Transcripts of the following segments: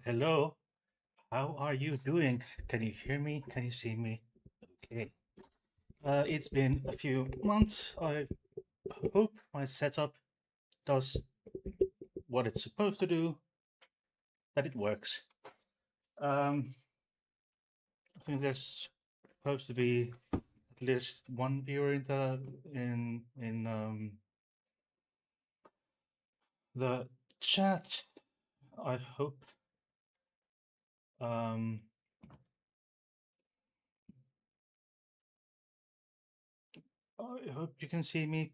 Hello, how are you doing? Can you hear me? Can you see me? Okay. It's been a few months. I hope my setup does what it's supposed to do, that it works. Um, I think there's supposed to be at least one viewer in the chat. I hope. Um, I hope you can see me.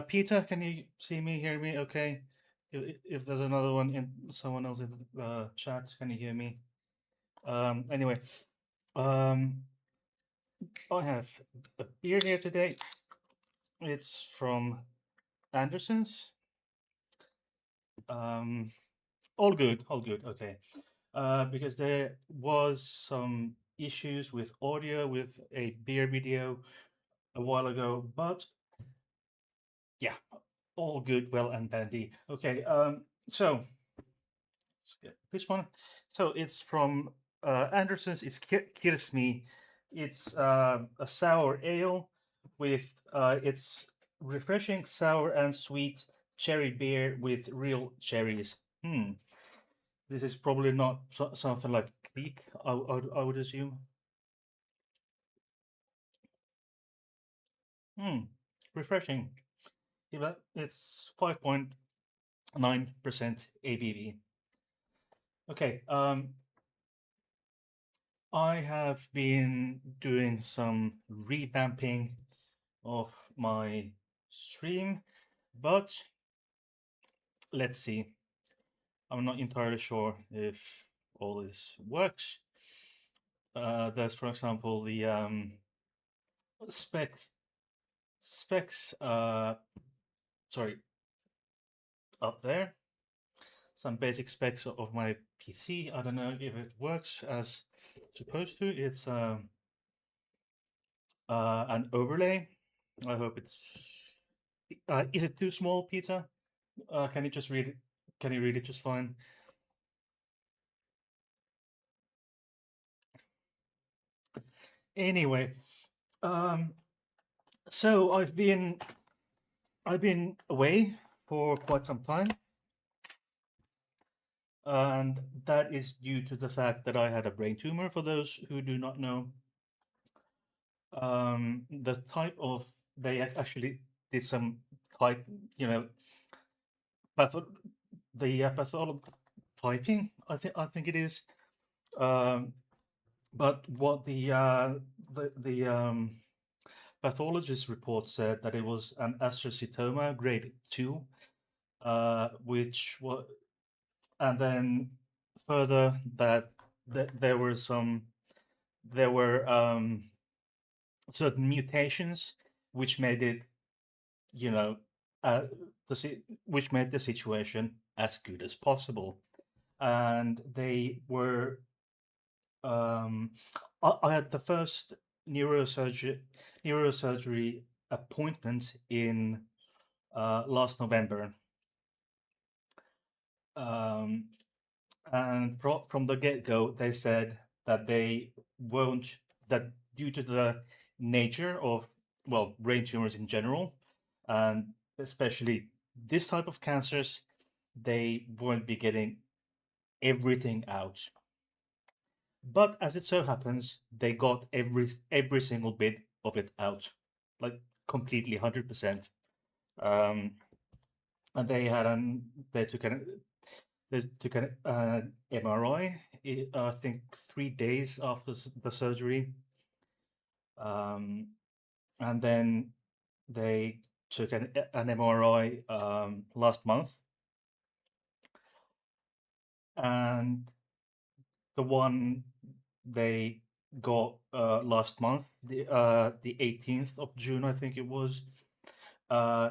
Peter, can you see me, hear me? Okay. If there's another one in someone else in the chat, can you hear me? Anyway, um, I have a beer here today. It's from Anderson's. Um, all good, all good. Okay. Because there was some issues with audio with a beer video a while ago, but yeah, all good, well and dandy. Okay. So let's get this one. So it's from Anderson's. It's Kirsmi. It's a sour ale with it's refreshing, sour and sweet cherry beer with real cherries. Hmm. This is probably not something like Kriek, I would assume. Hmm. Refreshing. It's 5.9% ABV. Okay. I have been doing some revamping of my stream, but let's see. I'm not entirely sure if all this works. There's, for example, the spec specs. Sorry, up there. Some basic specs of my PC. I don't know if it works as supposed to. It's an overlay. I hope it's. Is it too small, Peter? Can you just read it? Can you read it just fine? Anyway, um, so I've been away for quite some time, and that is due to the fact that I had a brain tumor. For those who do not know, the type of they actually did some type, you know, patho the pathotyping. I think it is. Um, but what the pathologist report said that it was an astrocytoma grade 2, which was, and then further that there were certain mutations which made it, you know, uh, which made the situation as good as possible, and they were. I had the first neurosurgery appointment in last November, um, and from the get-go, they said that they won't that due to the nature of, well, brain tumors in general, and especially this type of cancers, they won't be getting everything out. But as it so happens, they got every single bit of it out, like completely 100%. Um, and they took an MRI. I think 3 days after the surgery, um, and then they took an MRI last month, and the one they got last month, the 18th of June, I think it was,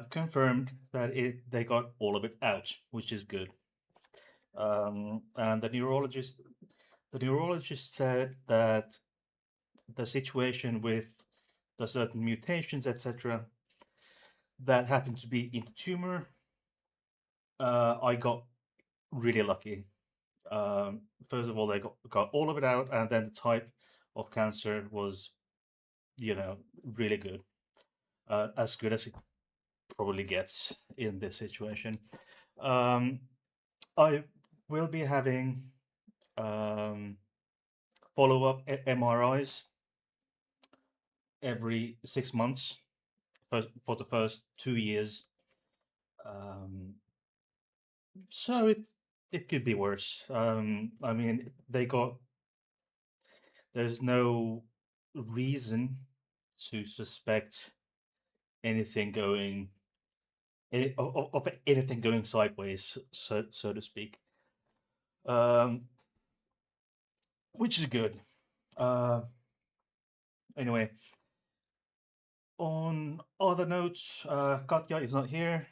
confirmed that they got all of it out, which is good. And the neurologist said that the situation with the certain mutations, etc., that happened to be in the tumor, I got really lucky. First of all, they got all of it out, and then the type of cancer was, really good, as good as it probably gets in this situation. Um, I will be having um, follow-up MRIs every 6 months for the first 2 years. Um, so it could be worse. I mean, there's no reason to suspect anything going of anything going sideways, so to speak. Um, which is good. Uh, anyway, on other notes, Katya is not here.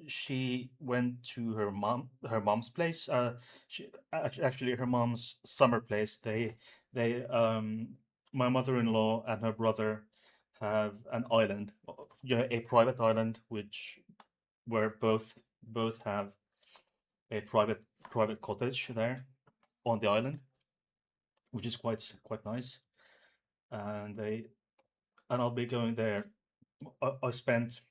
She went to her mom's place. Actually her mom's summer place. My mother-in-law and her brother have an island, a private island, where both have a private cottage there on the island, which is quite nice. And I'll be going there. I spent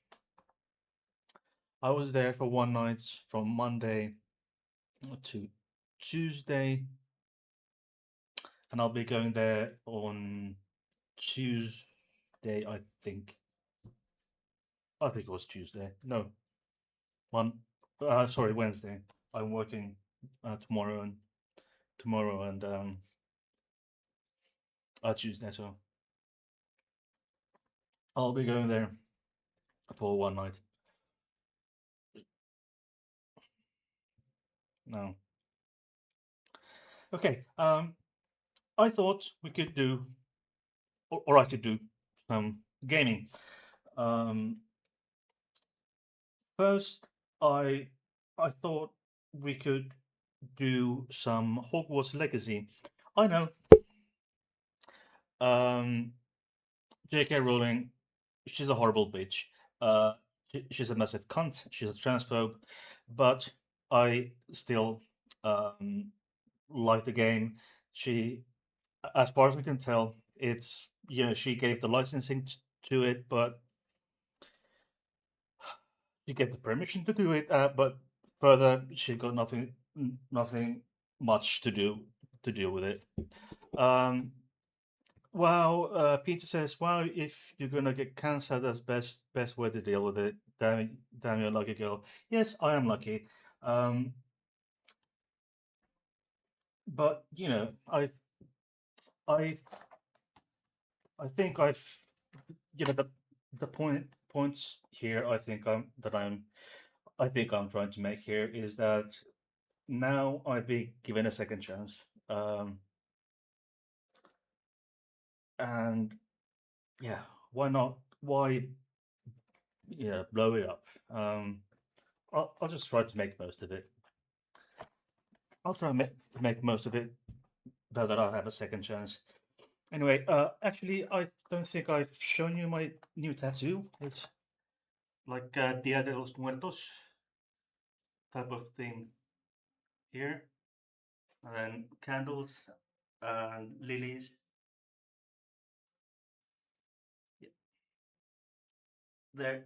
I was there for one night from Monday to Tuesday, and I'll be going there on Tuesday. I think it was Tuesday. No, one. Sorry, Wednesday. I'm working tomorrow and Tuesday, so I'll be going there for one night. No, okay. I thought we could do, or I could do some gaming. Um, First, I I thought we could do some Hogwarts Legacy. I know, um, J.K. Rowling, she's a horrible bitch. Uh, she's a massive cunt. She's a transphobe, but I still um, like the game. She, as far as I can tell, it's she gave the licensing to it, but she gave the permission to do it. But further, she got nothing much to do with it. Um, well, Peter says, "Well, if you're gonna get cancer, that's best way to deal with it." Damn, you're a lucky girl. Yes, I am lucky. Um, but I I think the points here. I think I'm trying to make here is that now I've been given a second chance. And yeah, why not? Why blow it up? I'll just try to make most of it. I'll try and make most of it, now that I have a second chance. Anyway, actually, I don't think I've shown you my new tattoo. It's like Dia de los Muertos type of thing here, and then candles and lilies. Yeah, there,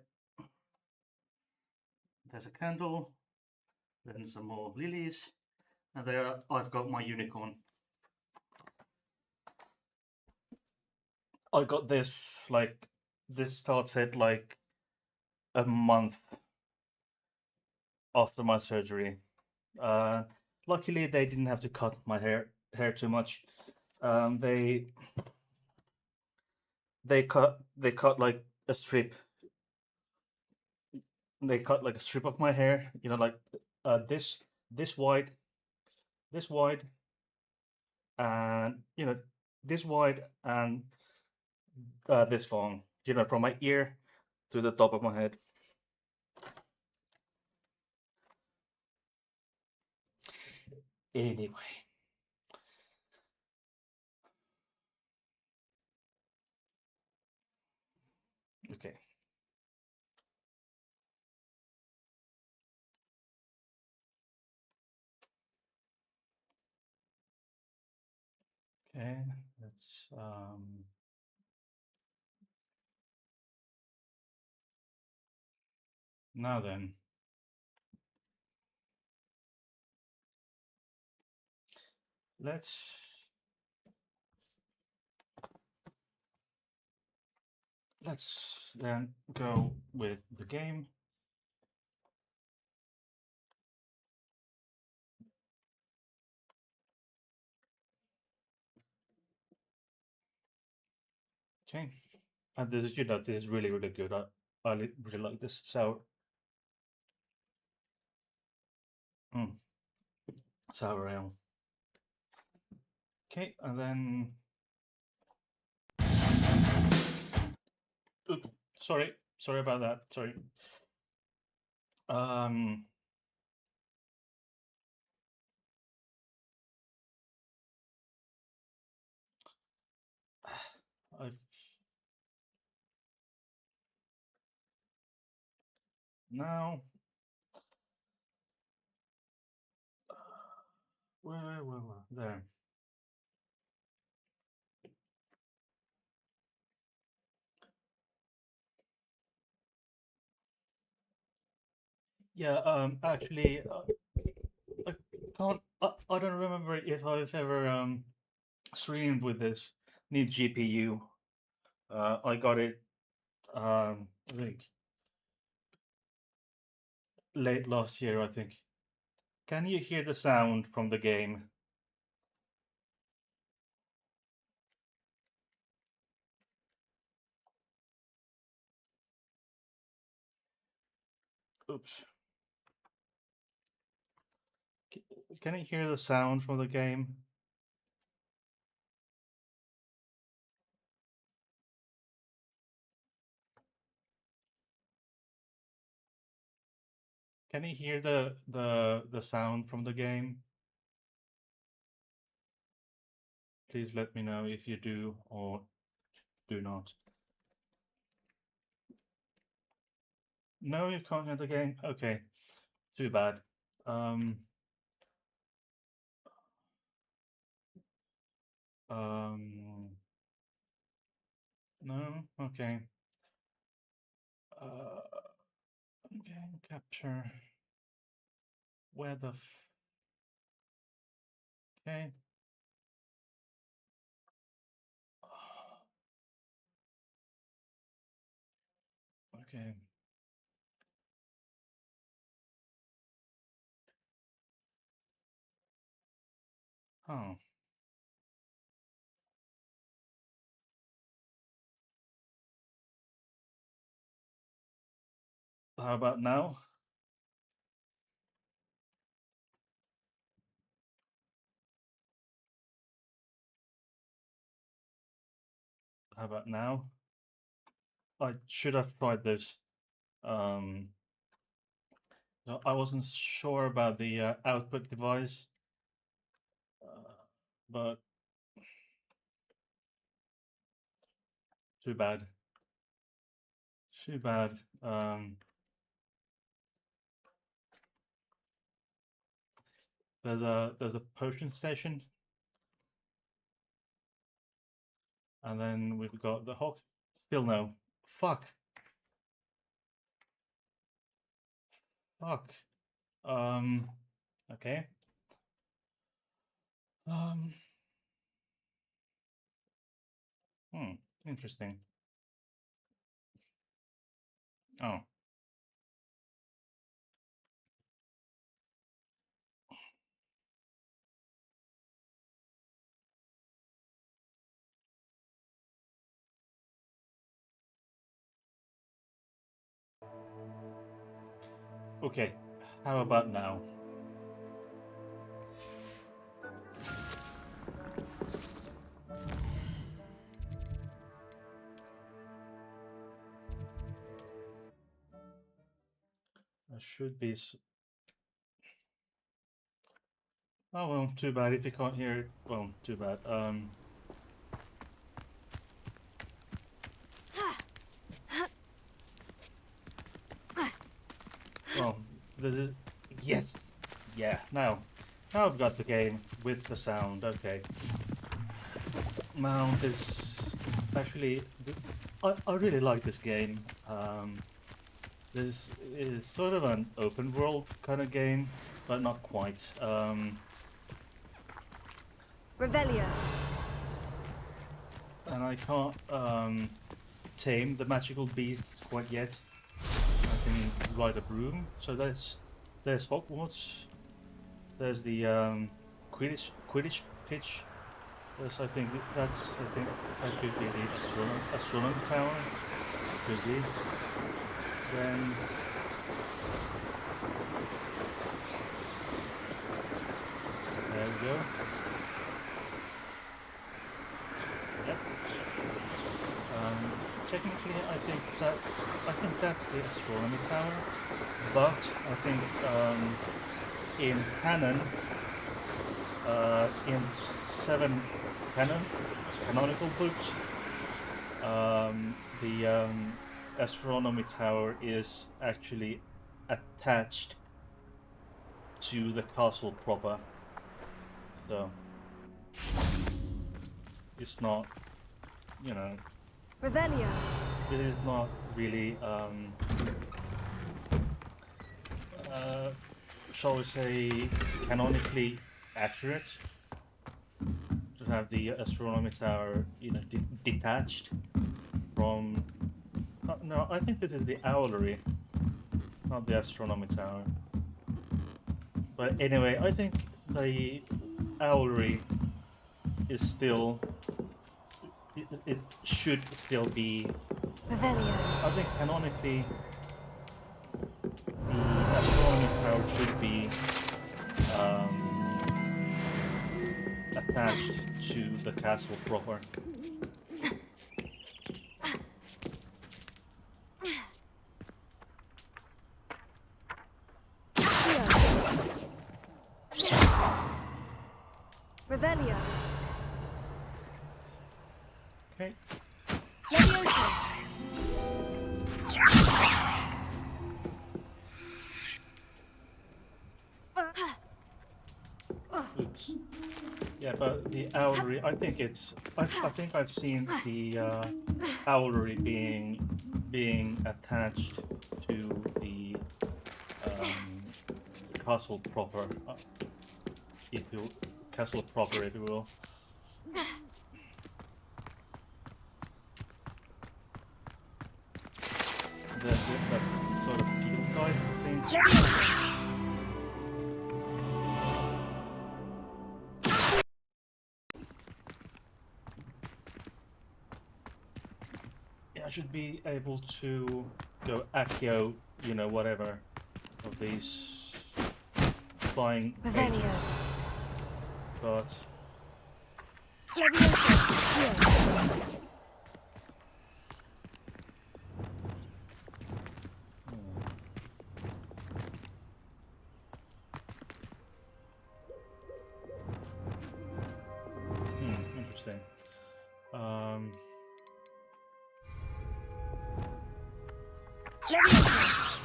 there's a candle, then some more lilies, and there I've got my unicorn. I got this started like a month after my surgery. Uh, Luckily, they didn't have to cut my hair too much. Um, they they cut like a strip. They cut like a strip of my hair. Like this wide, this wide, and this wide and this long. From my ear to the top of my head. Anyway, okay. Okay, let's now then. Let's then go with the game. Okay, and this is this is really good. I really like this mm, sour ale. Okay, and then oops, sorry about that. Sorry. Um, I now where there. Yeah. Actually, I can't. I don't remember if I've ever streamed with this. Need GPU. I got it. I think late last year. I think. Can you hear the sound from the game? Oops. Can you hear the sound from the game? Can you hear the sound from the game? Please let me know if you do or do not. No, you can't hear the game? Okay. Too bad. Um, no, okay. Game capture. Where the okay. Okay. Oh. How about now? How about now? I should have tried this. Um, no, I wasn't sure about the output device, but too bad. Too bad. There's a potion station, and then we've got the hawk. Still no. Fuck. Fuck. Um. Okay. Um. Hmm. Interesting. Oh. Okay. How about now? I should be. Oh well. Too bad if you can't hear it. Well, too bad. Well, this is yes. Yeah. Now I've got the game with the sound. Okay. Mount is actually I really like this game. This is sort of an open world kind of game, but not quite. Revelio. And I can't tame the magical beasts quite yet. I can ride a broom, so there's Hogwarts. There's the Quidditch pitch. Yes, I think that could be the astronomy tower. Could be. Then there we go. Yep. Technically, I think that's the astronomy tower, but I think in canon, in 7 canonical books, the astronomy tower is actually attached to the castle proper, so it's not, you know, Revelio. it is not really, shall we say, canonically accurate to have the astronomy tower, you know, detached from. No, I think this is the owlery, not the astronomy tower. But anyway, I think the owlery is still. It should still be. Revelio. I think canonically, the astronomy tower should be attached to the castle proper. Revelio. Okay. Leviosa. Oops. Yeah, but the owlery, I think it's. I think I've seen the owlery being attached to the castle proper, if you castle proper, if you will. There's that sort of field guide thing. Leviosa. Yeah, I should be able to go Accio, you know, whatever of these flying Revelio. pages, but Leviosa. interesting. Leviosa.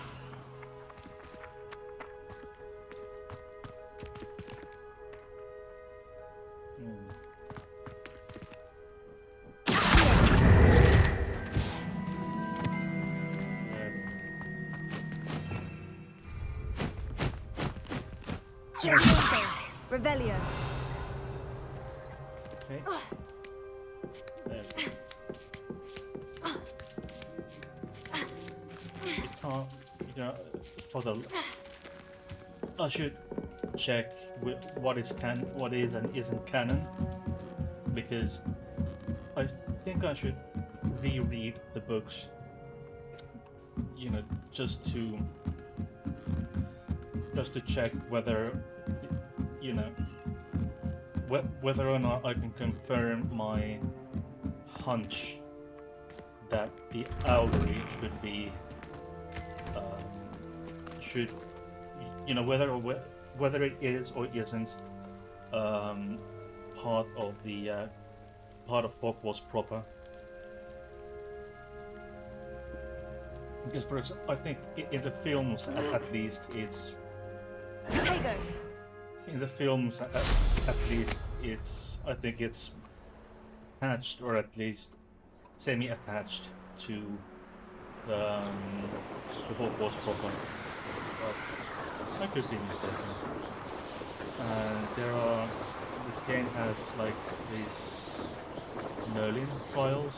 Leviosa. Revelio. Okay. There. It can't, you know, for the. I should check what is and isn't canon, because I think I should reread the books, you know, just to check whether, you know, whether or not I can confirm my hunch that the owlery should be should, you know, whether it is or isn't part of the part of Hogwarts proper. Because for example, I think in the films at least it's Protego. in the films at least it's I think it's attached, or at least semi-attached to the Hogwarts proper, but I could be mistaken. And this game has like these Merlin trials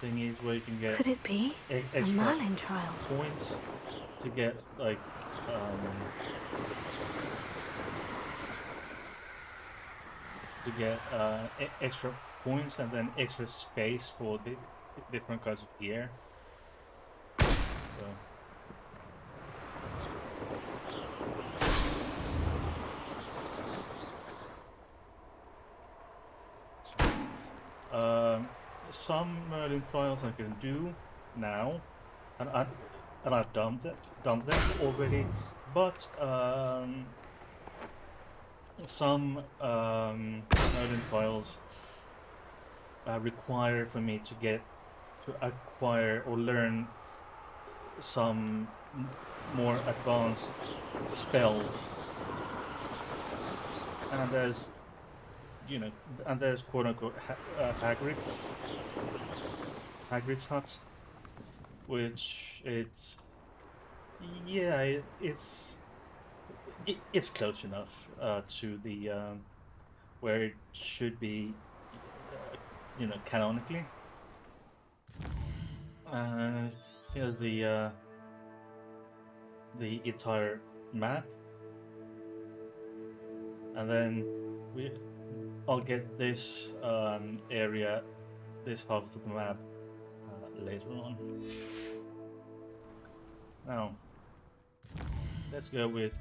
thingies where you can get Could it be a extra Merlin trial? points to get like extra points and then extra space for the different kinds of gear. So. Some Merlin trials I can do now, and I've done them already, but some Merlin trials require for me to acquire or learn some more advanced spells, and there's quote unquote Hagrid's hut, which it's close enough to the where it should be, canonically. Here's the entire map, and then I'll get this area, this half of the map later on. Now, let's go with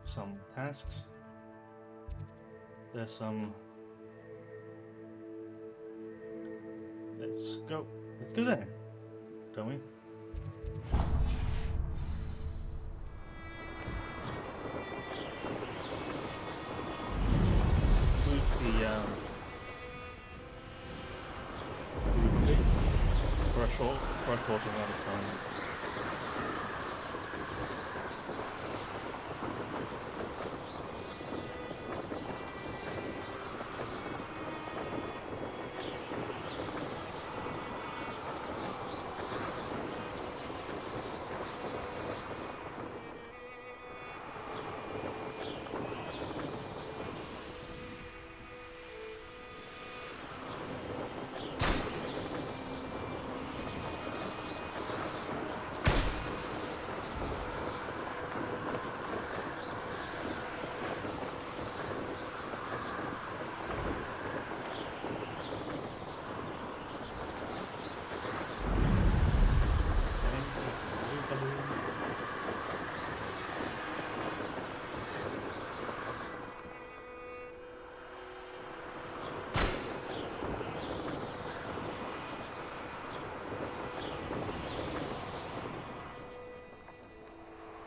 some tasks. There's some. Let's go there, don't we? Who's the for a short amount of time.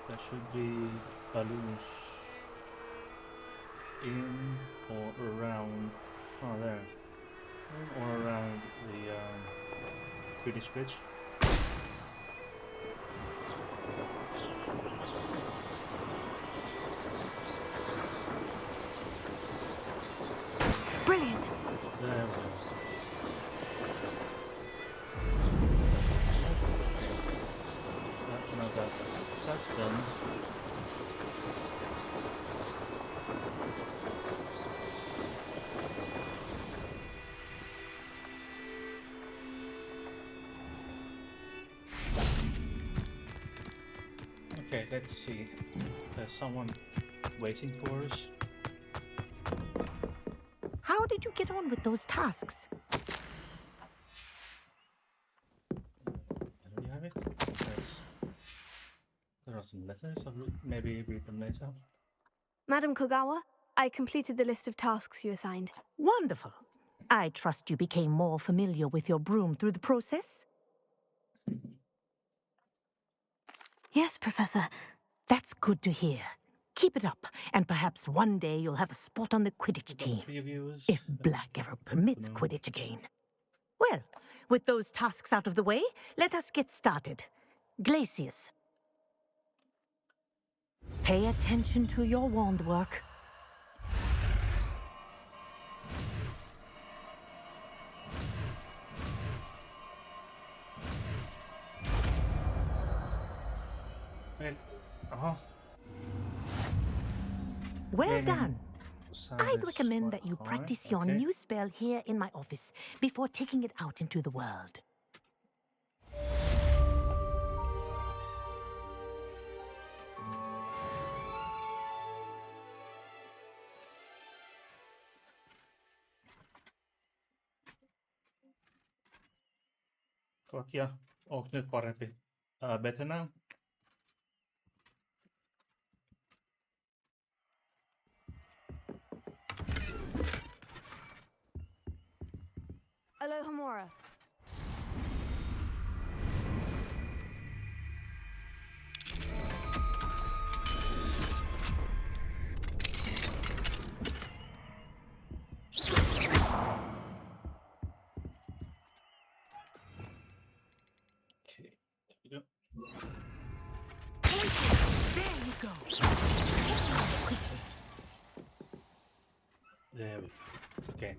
There should be balloons in or around. Oh, there. In or around the Quidditch pitch. Brilliant. There we go. No, that's done. Okay, let's see. There's someone waiting for us. How did you get on with those tasks? Do you have it? There are some letters. I'll maybe read them later. Madam Kogawa, I completed the list of tasks you assigned. Wonderful. I trust you became more familiar with your broom through the process? Yes, Professor. That's good to hear. Keep it up, and perhaps one day you'll have a spot on the Quidditch team. 3 viewers. If Black ever permits Quidditch again. Well, with those tasks out of the way, let us get started. Glacius. Pay attention to your wand work. Wait. Uh-huh. Well Gaming done. sound I'd is recommend what that you high. practice your Okay. new spell here in my office before taking it out into the world. Katja, onko nyt parempi? Better now? Alohomora. Okay. There we go. There you go. Quickly. There we go. Okay.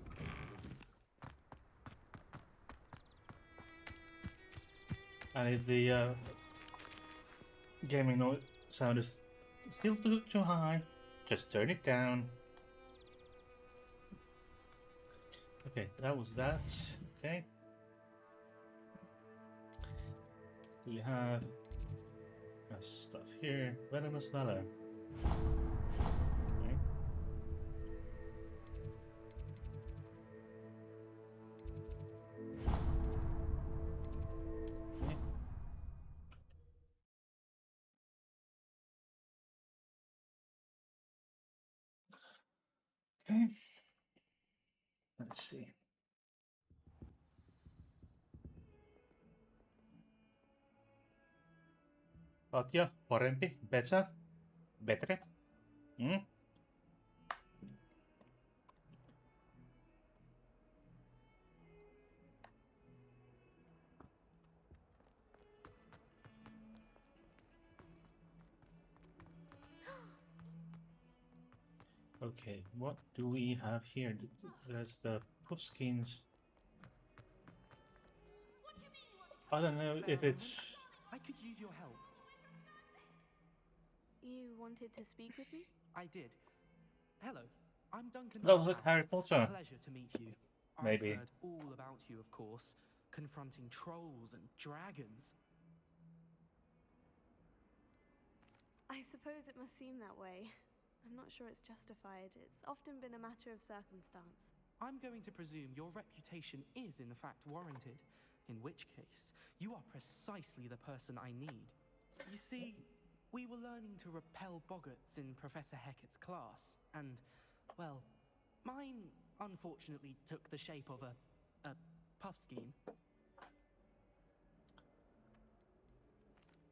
And if the gaming sound is still too high, just turn it down. Okay, that was that. Okay. We have stuff here. Venomous Valor. Okay. Okay. Okay. Let's see. Katja, parempi? Better? Better? Hmm? Okay, what do we have here? There's the Puffskins. I don't know if it's... I could use your help. You wanted to speak with me? I did. Hello, I'm Duncan. That was like House. Harry Potter. Pleasure to meet you. Maybe. I've heard all about you, of course, confronting trolls and dragons. I suppose it must seem that way. I'm not sure it's justified. It's often been a matter of circumstance. I'm going to presume your reputation is in fact warranted, in which case you are precisely the person I need. You see, we were learning to repel boggarts in Professor Hecat's class, and, well, mine unfortunately took the shape of a puffskein.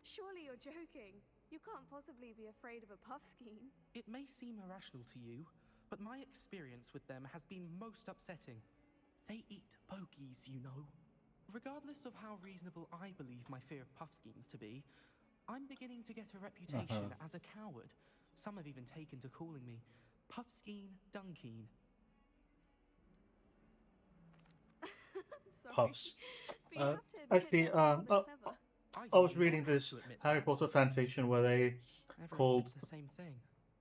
Surely you're joking. You can't possibly be afraid of a puffskein. It may seem irrational to you, but my experience with them has been most upsetting. They eat bogies, you know. Regardless of how reasonable I believe my fear of puffskeins to be, I'm beginning to get a reputation as a coward. Some have even taken to calling me Puffskeen Dunkeen. Sorry. Puffs. But you have to admit Actually, that's rather clever. I was do reading not have this to admit Harry that. Potter fanfiction where they Everyone called thinks the same thing.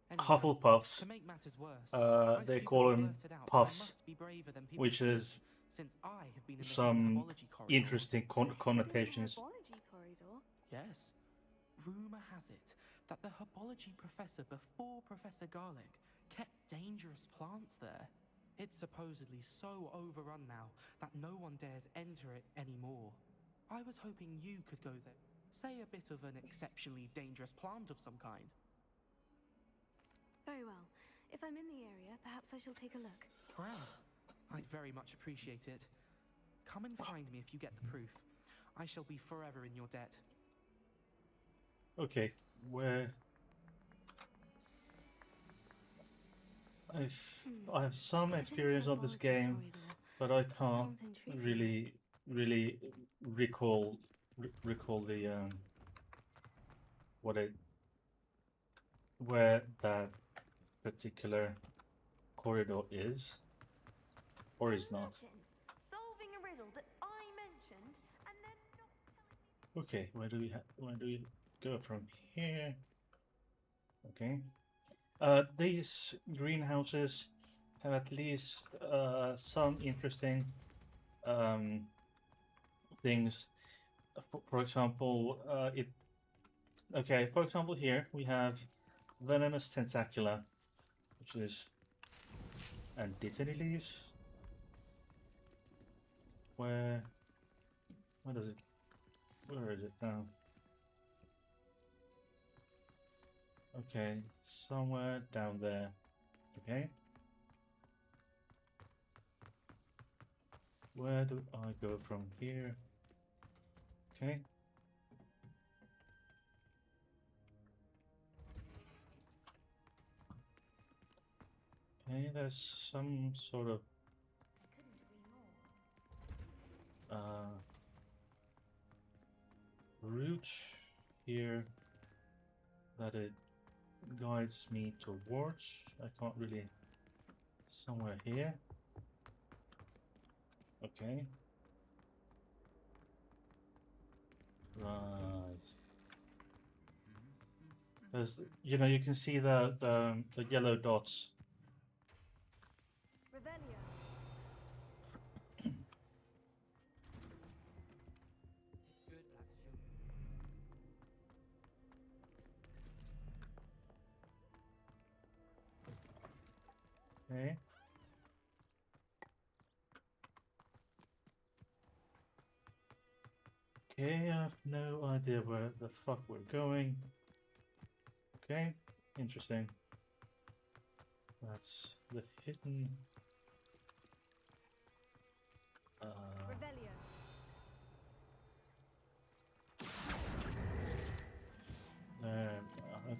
Anyhow, Hufflepuffs. to make matters worse, They I call stupidly them blurted out that puffs, I must be braver than people which think, is since I have been in the some hidden herbology corridor. interesting connotations. The herbology corridor? Yes. Rumor has it that the herbology professor before Professor Garlick kept dangerous plants there. It's supposedly so overrun now that no one dares enter it anymore. I was hoping you could go there. Say a bit of an exceptionally dangerous plant of some kind. Very well. If I'm in the area, perhaps I shall take a look. Grand. I'd very much appreciate it. Come and find me if you get the proof. I shall be forever in your debt. Okay, where I have some experience on this game, but I can't really recall the where that particular corridor is or is not. Solving a riddle that I mentioned and then not telling me. Okay, where do we go from here. Okay. These greenhouses have at least some interesting things. For example, Okay, for example, here we have venomous tentacula, which is Anticity leaves. Where does it? Where is it now? Okay, somewhere down there. Okay. Where do I go from here? Okay. Okay, there's some sort of route here that it guides me towards. I can't really. Somewhere here. Okay. Right. There's, you know, you can see the yellow dots. Revelio. Okay. Okay, I have no idea where the fuck we're going. Okay, interesting. That's the hidden. Revelio.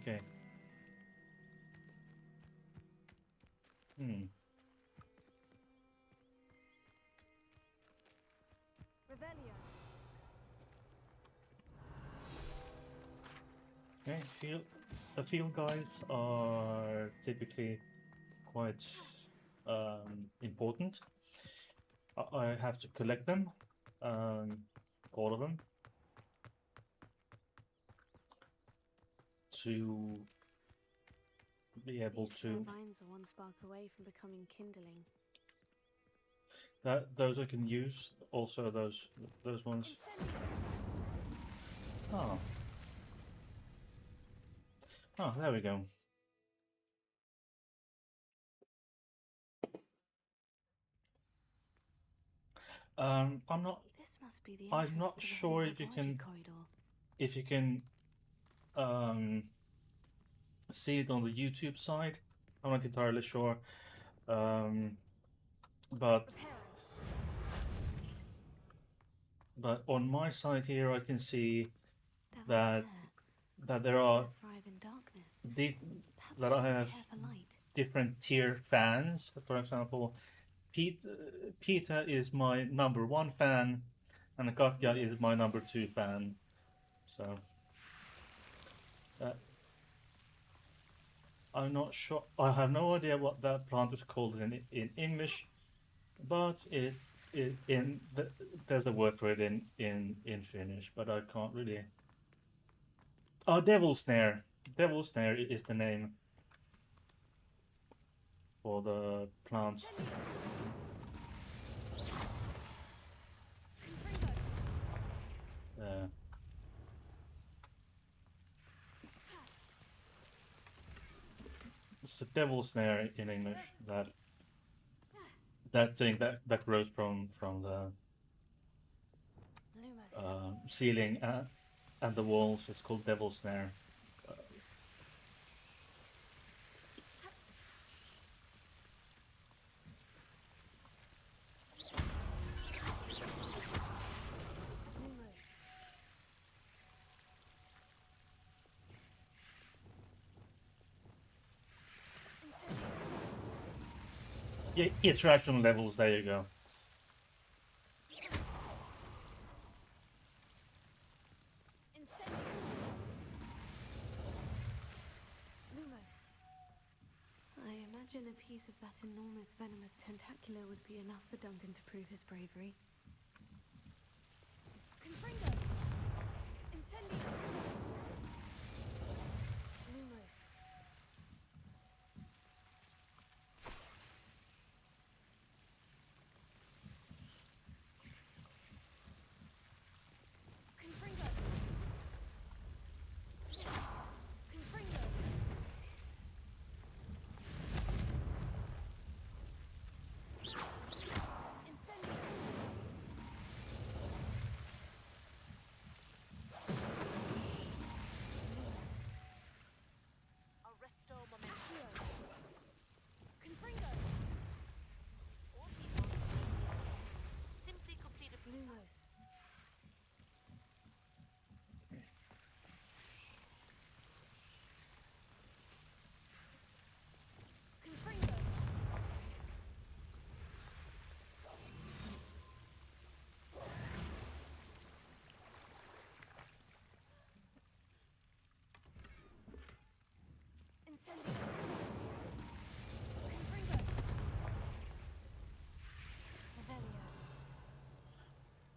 Okay. Revelio. Okay, the field guides are typically quite important. I have to collect them, all of them, to be able These to. vines are one spark away from becoming kindling. Those I can use. Also those ones. Oh. Oh, there we go. I'm not. This must be the I'm not entrance to the sure hidden if you laboratory can. corridor. If you can see it on the YouTube side. I'm not entirely sure. But on my side here, I can see Devil's that snare. there are To thrive in darkness. Perhaps that it I doesn't have care for light. different tier fans. For example, Peter is my #1 fan, and Katja is my #2 fan. So I'm not sure. I have no idea what that plant is called in English, but there's a word for it in Finnish, but I can't really. Oh, Devil Snare. Devil Snare is the name for the plant. It's the Devil Snare in English. That thing that grows from the ceiling and the walls is called Devil Snare. Yeah, interaction levels. There you go. I imagine a piece of that enormous venomous tentacula would be enough for Duncan to prove his bravery. Confringo! Incendio!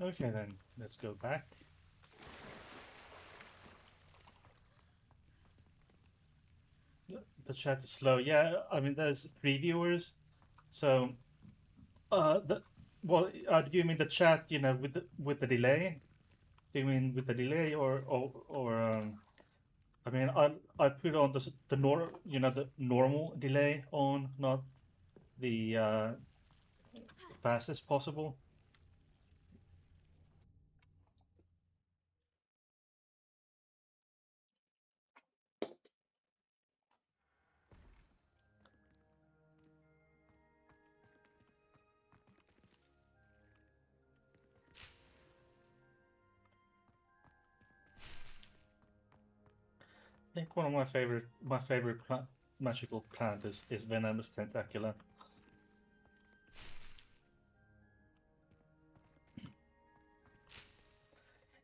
Okay, then let's go back. The chat is slow. Yeah, I mean there's 3 viewers, so the well, do you mean the chat? You know, with the delay? Do you mean with the delay or I mean I put on the the normal delay on, not the fastest possible. I think one of my favorite magical plant is Venomous Tentacula.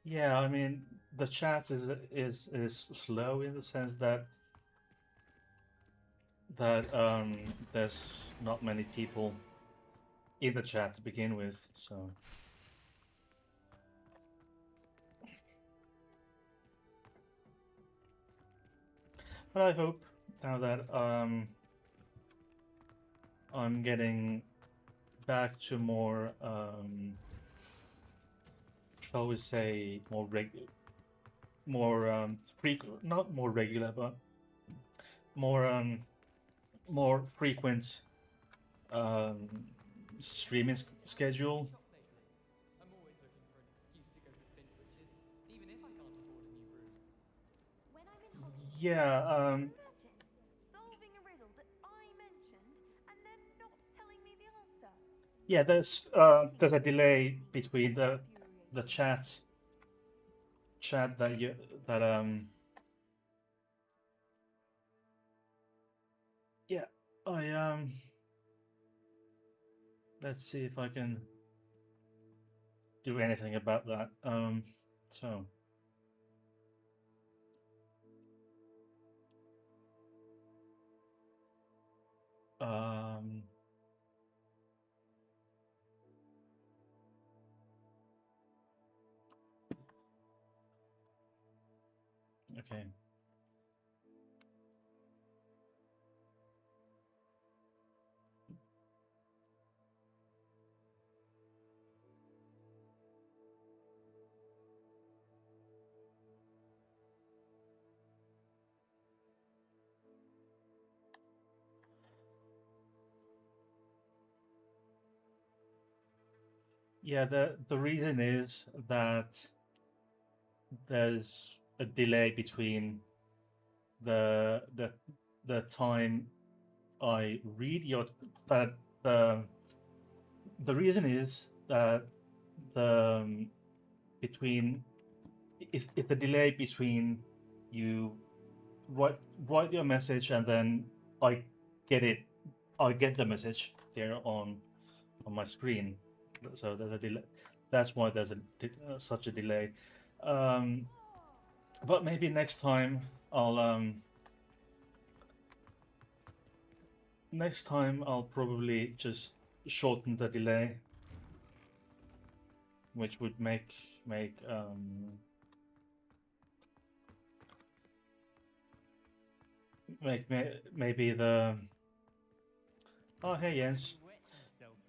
Yeah, I mean the chat is slow in the sense that there's not many people in the chat to begin with, so but I hope now that I'm getting back to more shall we say more frequent, not more regular, but more frequent um streaming schedule. I'm always looking for an excuse to go to Spindriches, even if I can't afford a new broom. When I'm in Hogwarts, Yeah, imagine solving a riddle that I mentioned and then not telling me the answer. yeah, there's a delay between the chat that yeah, I let's see if I can do anything about that. So um okay. Yeah, the reason is that there's a delay between the the the time I read your that the reason is that the between is the delay between you write your message and then I get it I get the message there on my screen. So there's a delay. That's why there's such a delay. Um, but maybe next time I'll probably just shorten the delay, which would make maybe the oh hey Jens.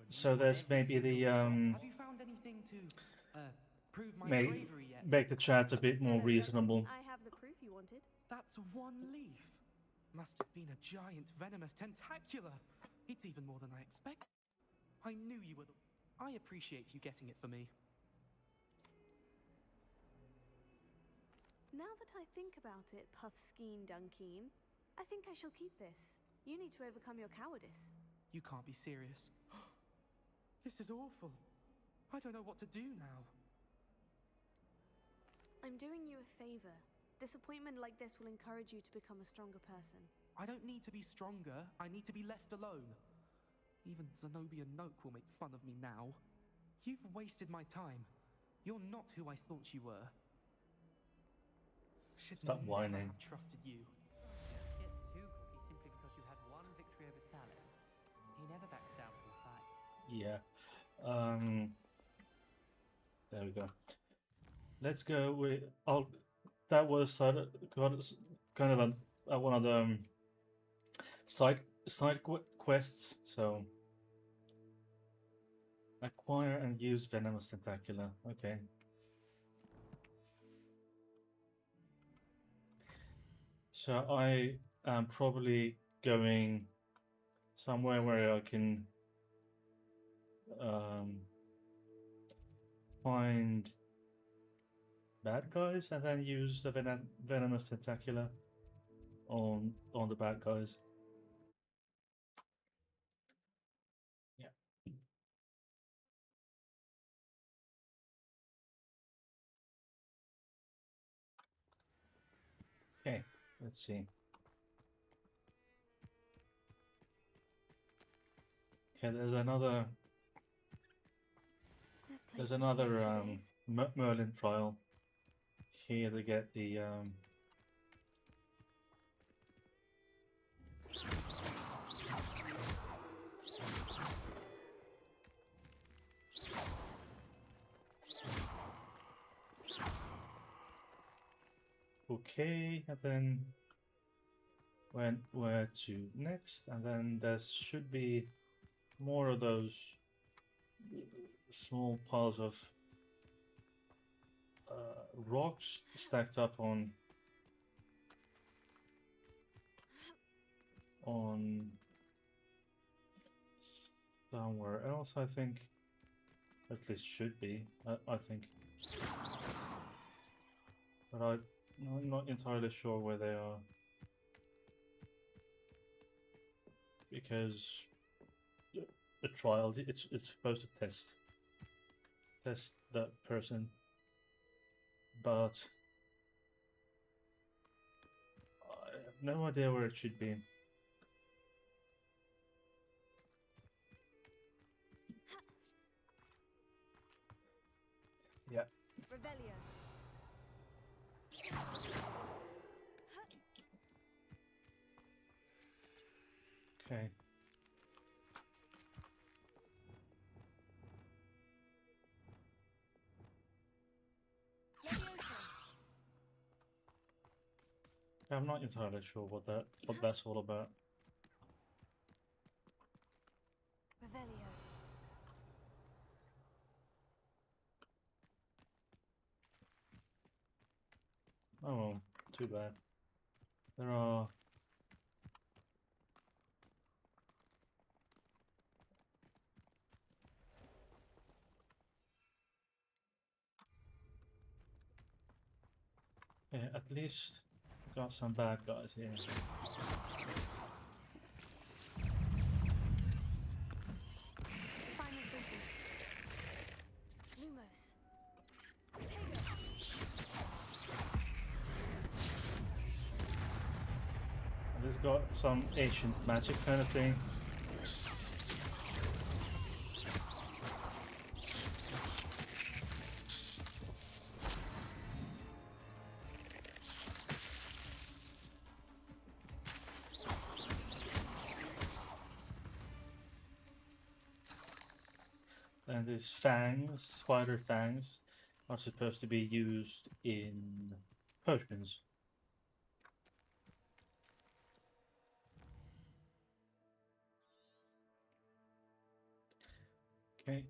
So there's maybe the Have you found anything to prove my make bravery yet? make the chat a bit more reasonable. I have the proof you wanted. That's one leaf. Must have been a giant venomous tentacula. It's even more than I expect. I knew you were the... I appreciate you getting it for me. Now that I think about it, Puffskein Dunkeen, I think I shall keep this. You need to overcome your cowardice. You can't be serious. This is awful. I don't know what to do now. I'm doing you a favor. Disappointment like this will encourage you to become a stronger person. I don't need to be stronger. I need to be left alone. Even Zenobia Noak will make fun of me now. You've wasted my time. You're not who I thought you were. Should Stop never whining. have trusted you. Get too cocky never backs down from a fight. Yeah. There we go. Let's go with. Oh, that was kind of one of the side quests. So acquire and use venomous tentacula. Okay. So I am probably going somewhere where I can find bad guys and then use the venomous tentacula on the bad guys. Yeah. Okay, let's see. Okay, there's another Merlin trial here to get the okay, and then where to next, and then there should be more of those small piles of rocks stacked up on somewhere else, I think. At least should be, I think. But I'm not entirely sure where they are. Because the trial, it's supposed to test that person. But I have no idea where it should be. Yeah. Revelio. Okay. I'm not entirely sure what that's all about. Revelio. Oh well, too bad. There are at least got some bad guys here. Final business. Lumos. And this got some ancient magic kind of thing. And these fangs, spider fangs, are supposed to be used in potions. Okay.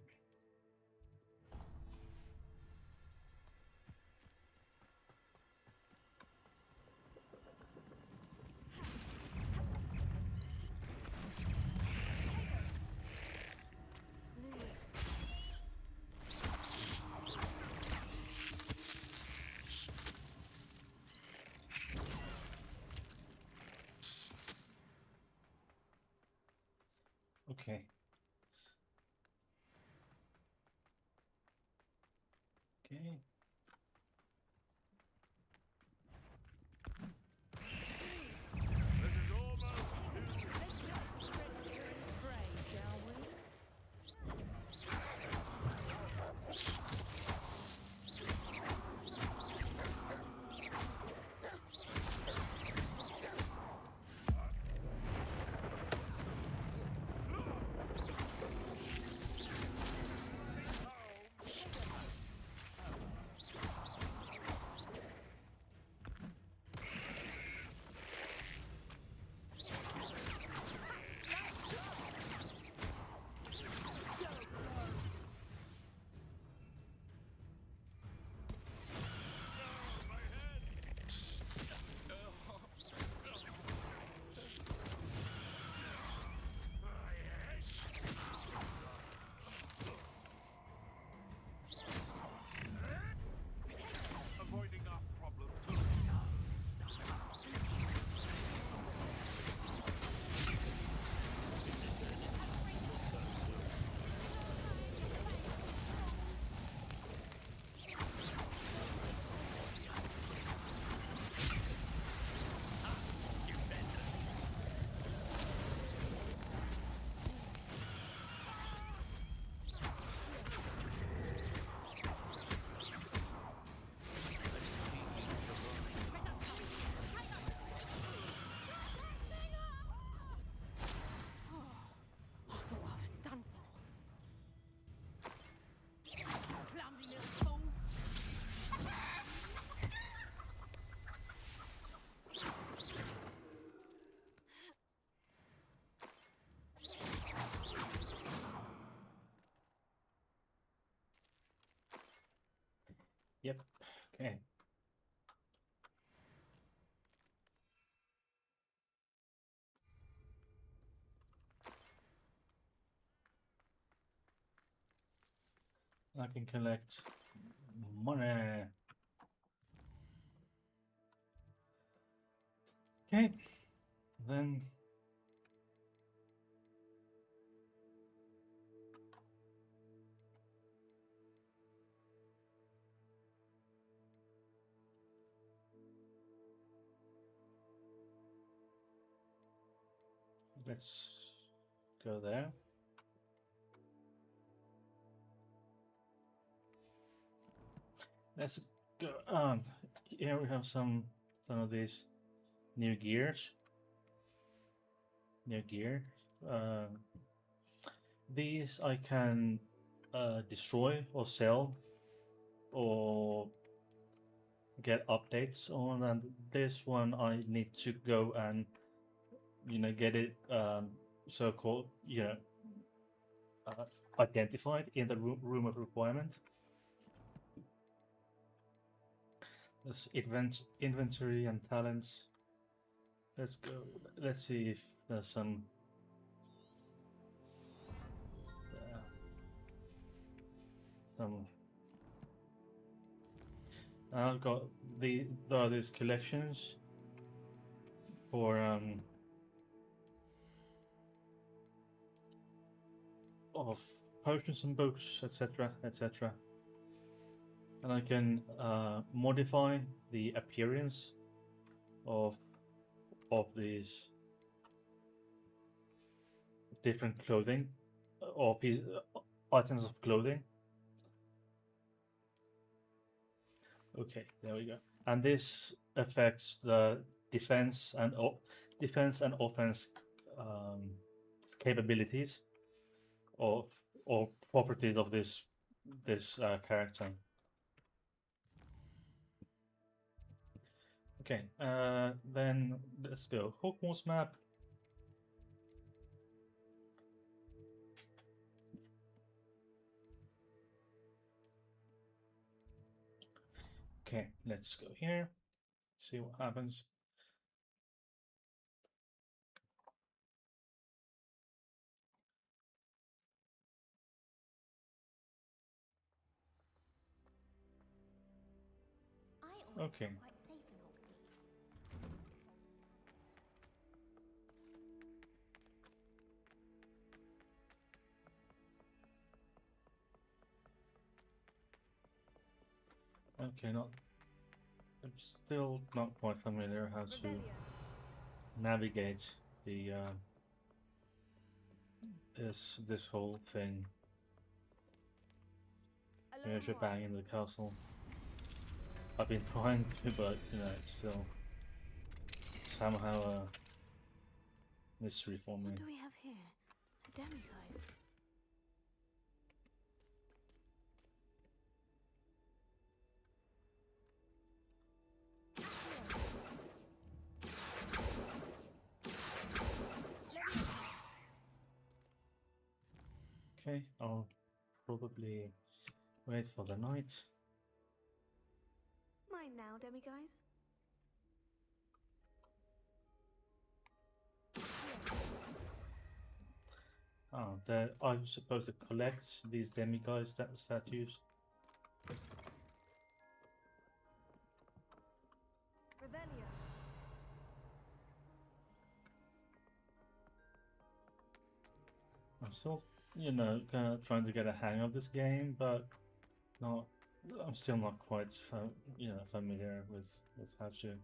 Okay. Okay. Okay. I can collect money. Okay, then let's go there. Let's go. Here we have some of these new gears. New gear. These I can destroy or sell or get updates on, and this one I need to go and get it so-called identified in the room of requirement. This inventory and talents. Let's go. Let's see if there's some. Some. I've got there are these collections for of potions and books, etc., etc. And I can modify the appearance of these different clothing or items of clothing. Okay, there we go. And this affects the defense and offense capabilities of or properties of this character. Okay, then let's go. Hogwarts map. Okay, let's go here. See what happens. Okay. Quite safe in Hogsmeade. Okay, I'm still not quite familiar how to navigate the this whole thing. Shebang in the castle. I've been trying to, but it's still somehow a mystery for me. What do we have here? A demiguise. Okay, I'll probably wait for the night. Mine now, demiguise. Oh, I'm supposed to collect these demiguise statues. Revelio. I'm still, kind of trying to get a hang of this game, but not. I'm still not quite, familiar with how to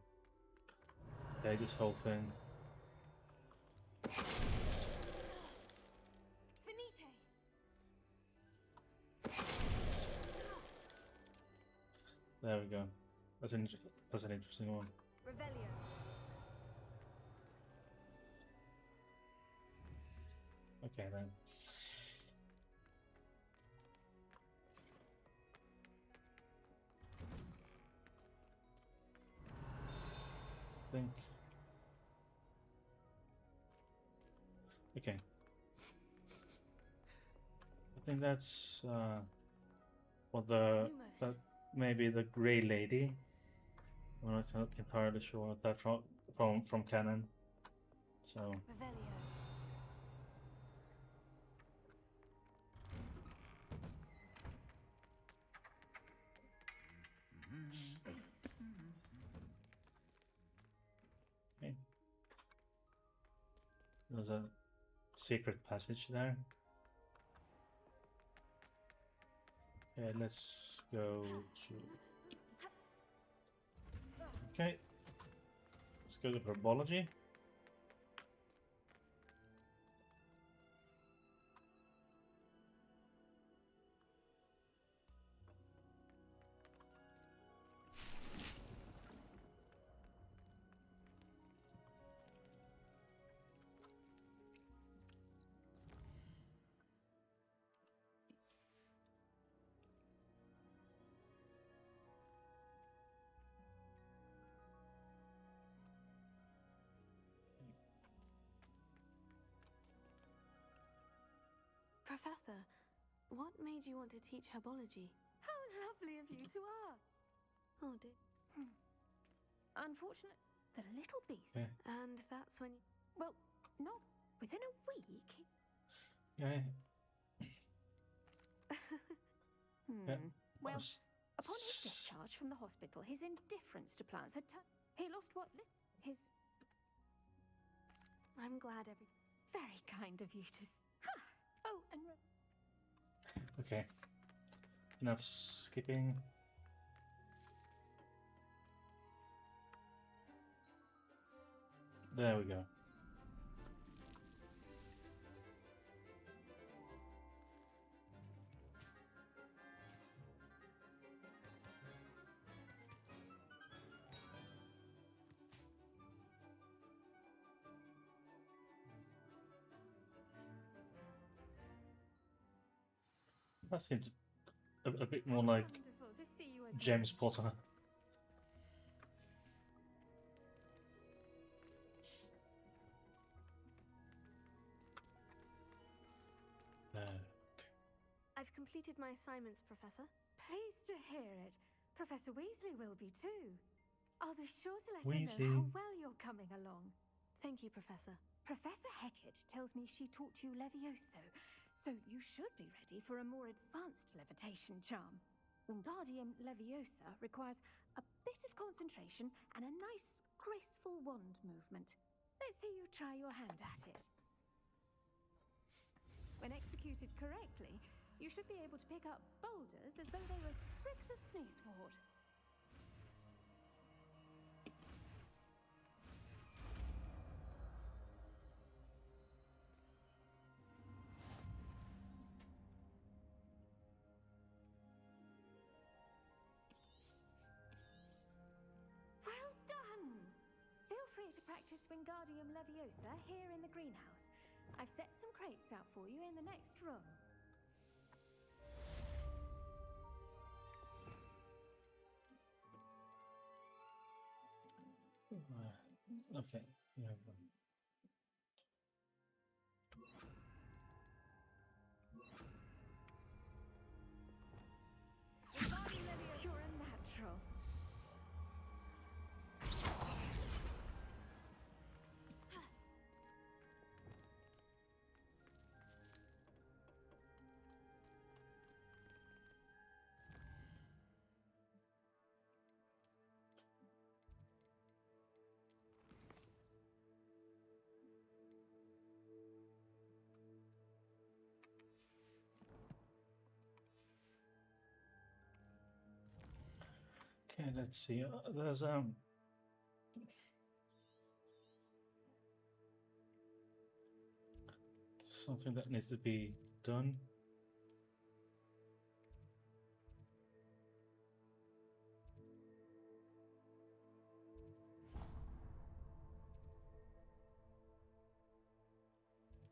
play this whole thing. Finite. There we go. That's an interesting one. Revelio. Okay then. Think. Okay. I think that's what the maybe the Grey Lady. I'm not entirely sure of that from canon. So Revelio. okay. There's a secret passage there. Okay, let's go to. Okay, let's go to herbology. Professor, what made you want to teach herbology? How lovely of you to ask. Oh dear. Unfortunate. The little beast. Okay. And that's when you... Well, not within a week. Okay. Hmm. Yeah. Well, s- upon his discharge from the hospital, his indifference to plants had turned. He lost what his. I'm glad every... Very kind of you to. Oh, and Okay. Enough skipping. There we go. That seems a bit more like Wonderful to see you again. James Potter. I've completed my assignments, Professor. pleased to hear it. Professor Weasley will be too. I'll be sure to let her Weasley. know how well you're coming along. Thank you, Professor. Professor Hecat tells me she taught you Levioso, so you should be ready for a more advanced levitation charm. Wingardium Leviosa requires a bit of concentration and a nice, graceful wand movement. Let's see you try your hand at it. When executed correctly, you should be able to pick up boulders as though they were sprigs of sneezewort. Well done! Feel free to practice Wingardium Leviosa here in the greenhouse. I've set some crates out for you in the next room. Okay. Yeah. Wingardium Leviosa, you're a natural. Okay, let's see. There's something that needs to be done.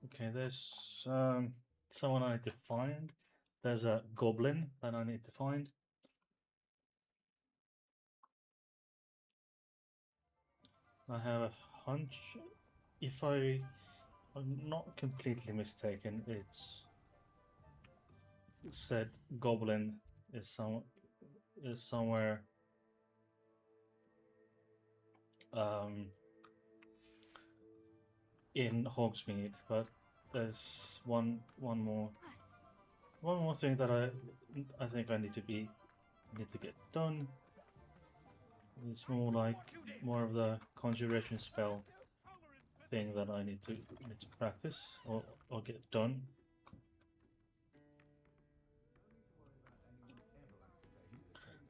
Okay, there's someone I need to find. There's a goblin that I need to find. I have a hunch, if I'm not completely mistaken, it's said goblin is is somewhere in Hogsmeade, but there's one more thing that I think I need to get done. It's more of the conjuration spell thing that I need to practice or get done.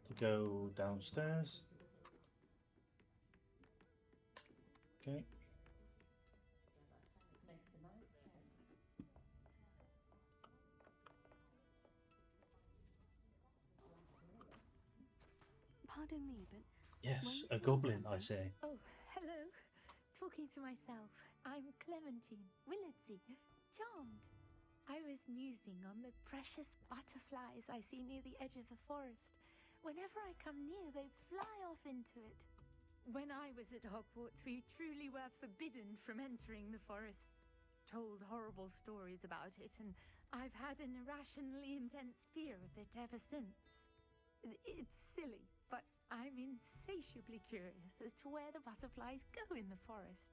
To go downstairs. Okay. Pardon me, but Yes, were you a saying goblin, I something? say. Oh, hello. Talking to myself. I'm Clementine Willardsey. Charmed. I was musing on the precious butterflies I see near the edge of the forest. Whenever I come near, they fly off into it. When I was at Hogwarts, we truly were forbidden from entering the forest. Told horrible stories about it, and I've had an irrationally intense fear of it ever since. It's silly, but I'm insatiably curious as to where the butterflies go in the forest.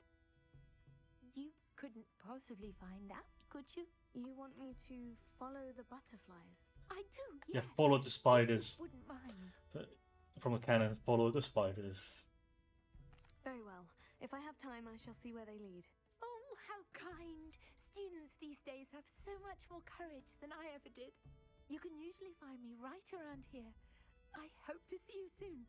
You couldn't possibly find out, could you? You want me to follow the butterflies? I do, Yeah, yes. follow the spiders. If you wouldn't mind. From a cannon, follow the spiders. Very well. If I have time, I shall see where they lead. Oh, how kind. Students these days have so much more courage than I ever did. You can usually find me right around here. I hope to see you soon.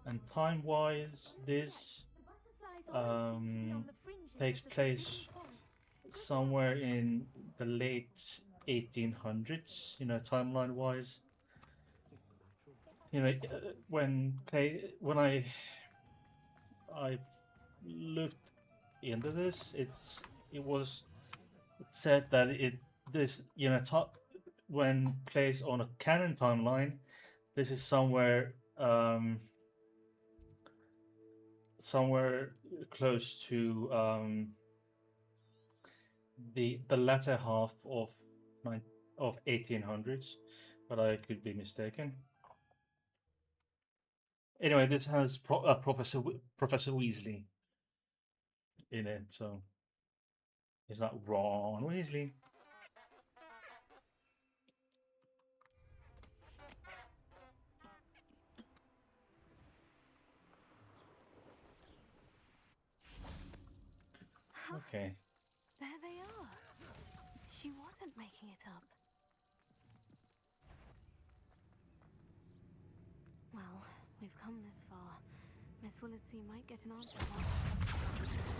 And time-wise, this The butterflies always seem to be on the fringes takes of the place forbidden forest. somewhere in the late 1800s, timeline-wise. When I looked into this, it said that when placed on a canon timeline, this is somewhere close to the latter half of 1800s, but I could be mistaken. Anyway, this has Professor Weasley in it, so it's not Ron Weasley. Okay. There they are. She wasn't making it up. Well, we've come this far. Miss Willardsey might get an answer now.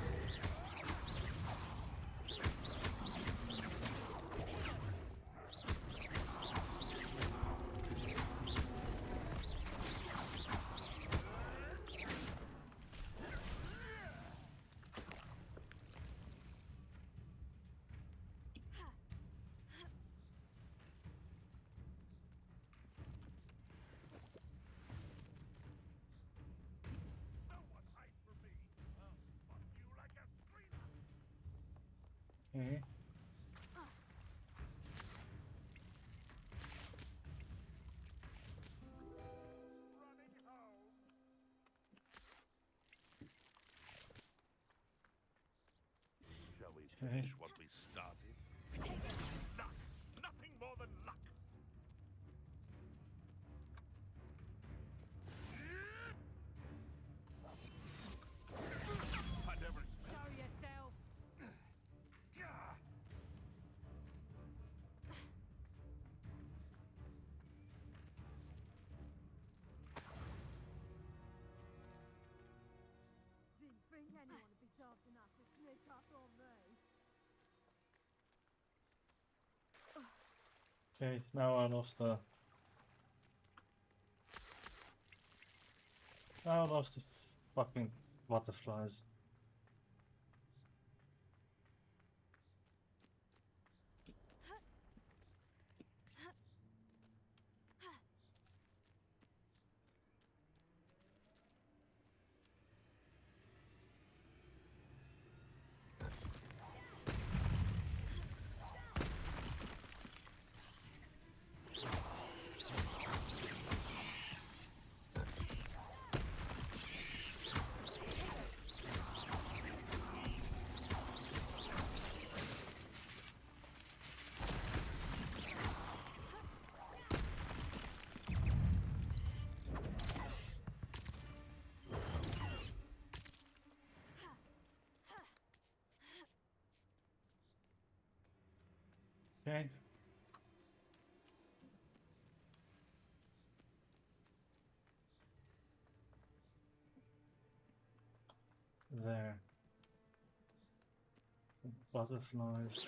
Okay. Shall we Okay. finish what we started? Luck! Nothing more than luck! I never expected. Show yourself! Didn't think anyone would be daft enough to sneak up on me. Okay, now I lost the fucking butterflies. there. Butterflies.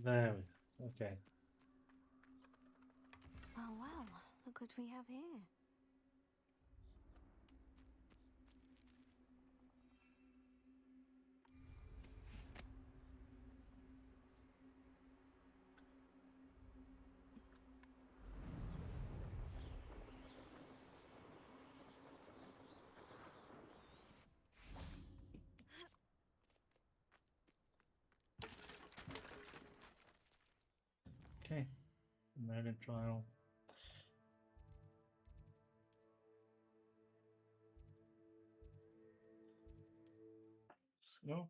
There we okay. Oh well, look what we have here. Okay. American trial. No.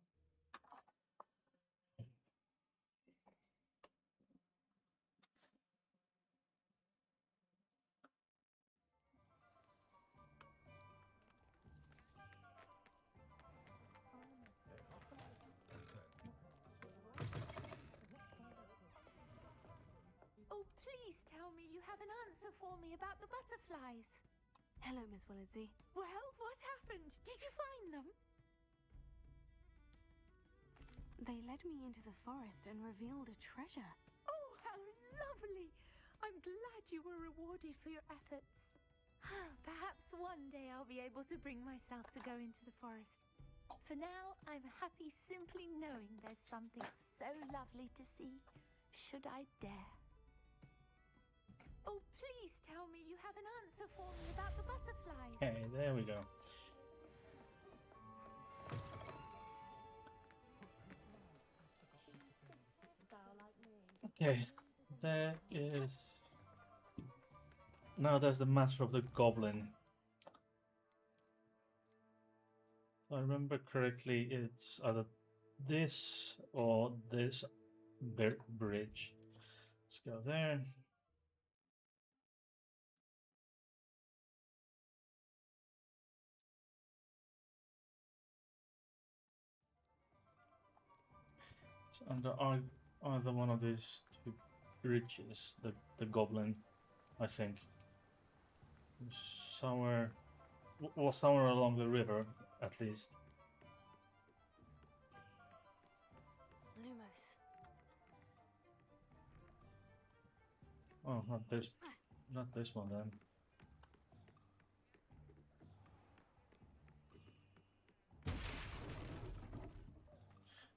Oh, please tell me you have an answer for me about the butterflies. Hello, Miss Willitsey. Well, what happened? Did you find them? They led me into the forest and revealed a treasure. Oh, how lovely! I'm glad you were rewarded for your efforts. Perhaps one day I'll be able to bring myself to go into the forest. For now, I'm happy simply knowing there's something so lovely to see, should I dare. Oh, please tell me you have an answer for me about the butterflies. Okay, there we go. Okay, there is. Now there's the Master of the Goblin. If I remember correctly, it's either this or this bridge. Let's go there. It's under either one of these two bridges. The goblin, I think. Somewhere, well, somewhere along the river, at least. Lumos. Oh, not this one then.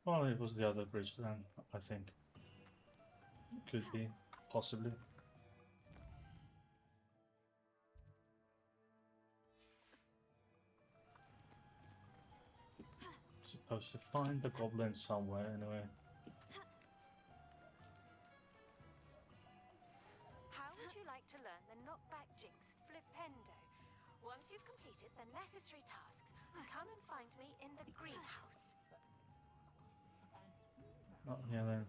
Well, it was the other bridge then, I think. Could be, possibly. Supposed to find the goblin somewhere anyway. How would you like to learn the knockback jinx flipendo? Once you've completed the necessary tasks, come and find me in the greenhouse. Not here then.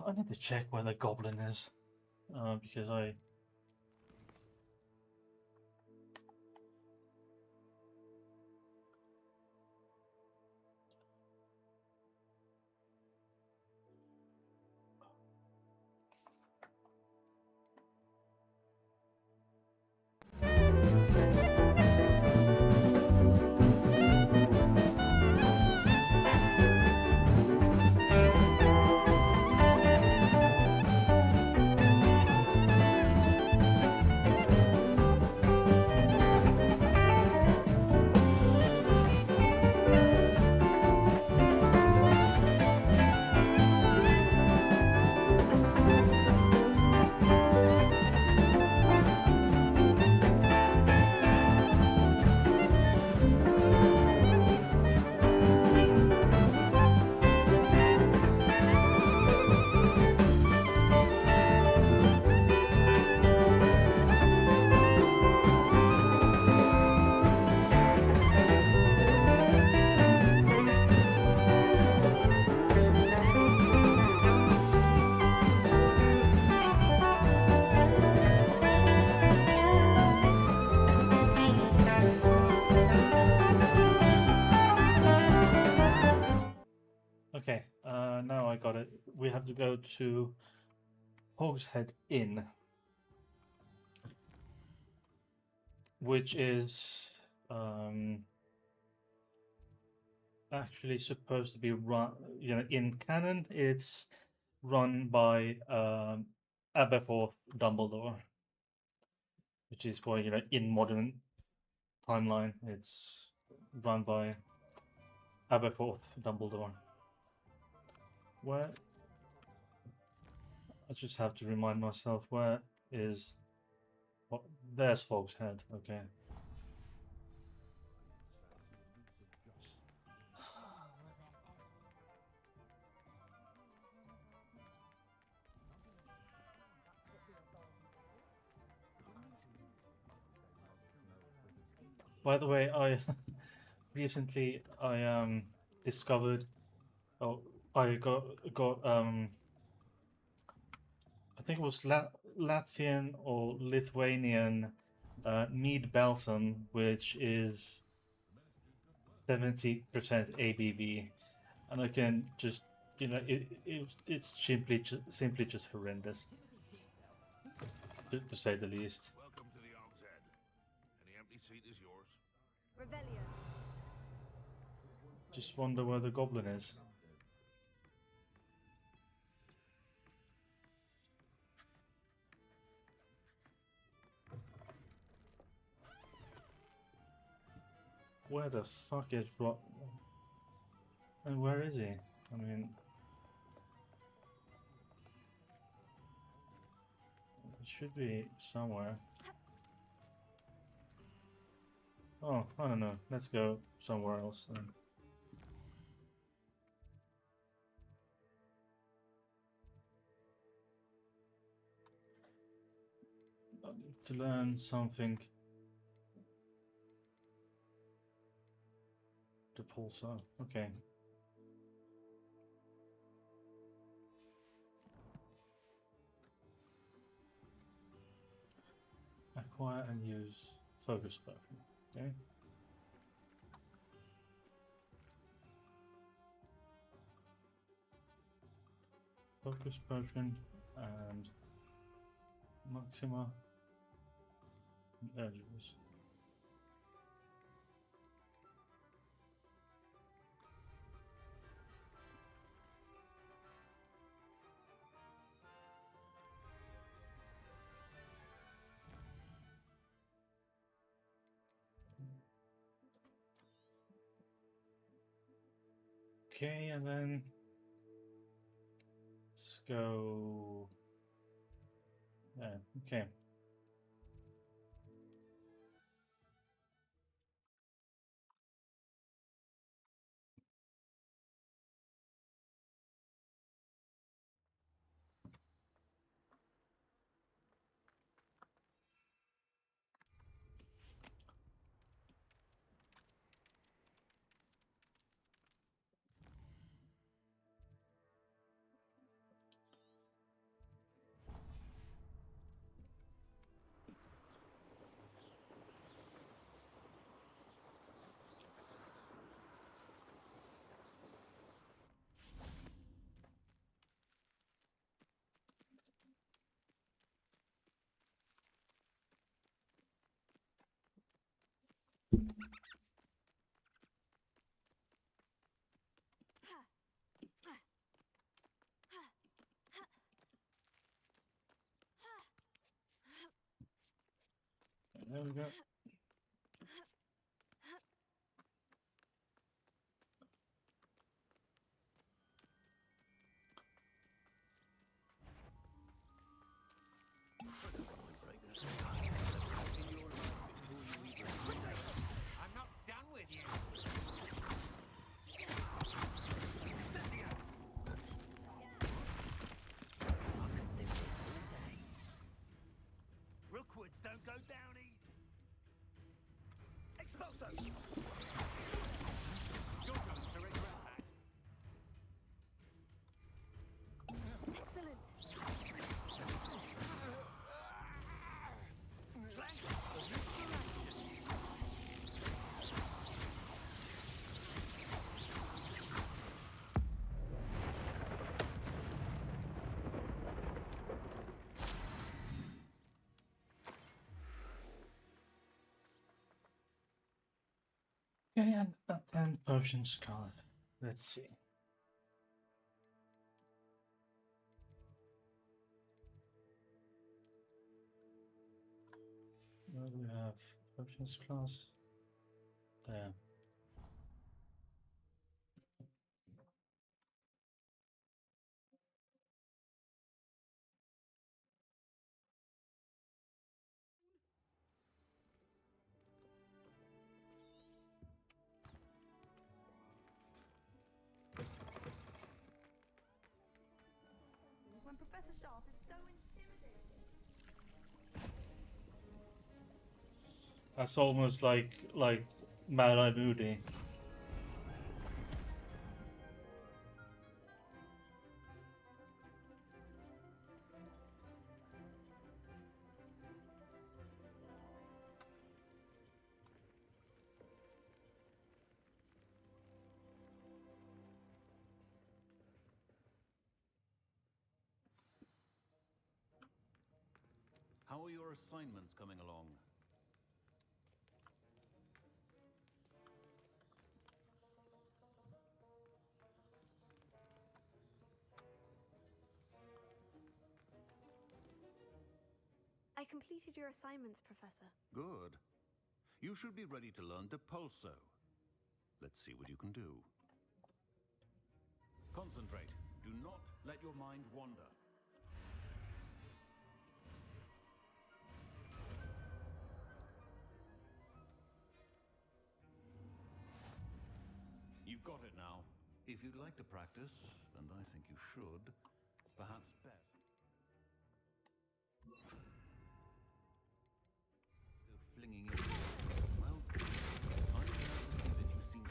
I need to check where the goblin is, because I. Now I got it. We have to go to Hogshead Inn, which is actually supposed to be run. You know, in canon, it's run by Aberforth Dumbledore, which is why, you know, in modern timeline, it's run by Aberforth Dumbledore. Where? I just have to remind myself, where is... Oh, there's Hogshead, okay. By the way, I recently discovered... Oh, I got I think it was Latvian or Lithuanian mead balsam, which is 70% ABV, and I can just, you know, it's simply just horrendous, to say the least. Welcome to the Og's Head. Any empty seat is yours. Revelio. Just wonder where the goblin is. Where the fuck is Rob? And where is he? I mean, it should be somewhere. Oh, I don't know. Let's go somewhere else then. I need to learn something. The pulsar. Okay. Acquire and use focus potion. Okay. Focus potion and Maxima edges. Okay, and then let's go. Yeah, okay. There we go. I'm not Okay, and 10 potions card. Let's see. Where do we have potions class? There. When Professor Sharp is so intimidating. That's almost like Mad Eye Moody. How are your assignments coming along? I completed your assignments, Professor. Good. You should be ready to learn Depulso. Let's see what you can do. Concentrate. Do not let your mind wander. You've got it now. If you'd like to practice, and I think you should, perhaps best. Go flinging in. Well, I'm glad to see that you seem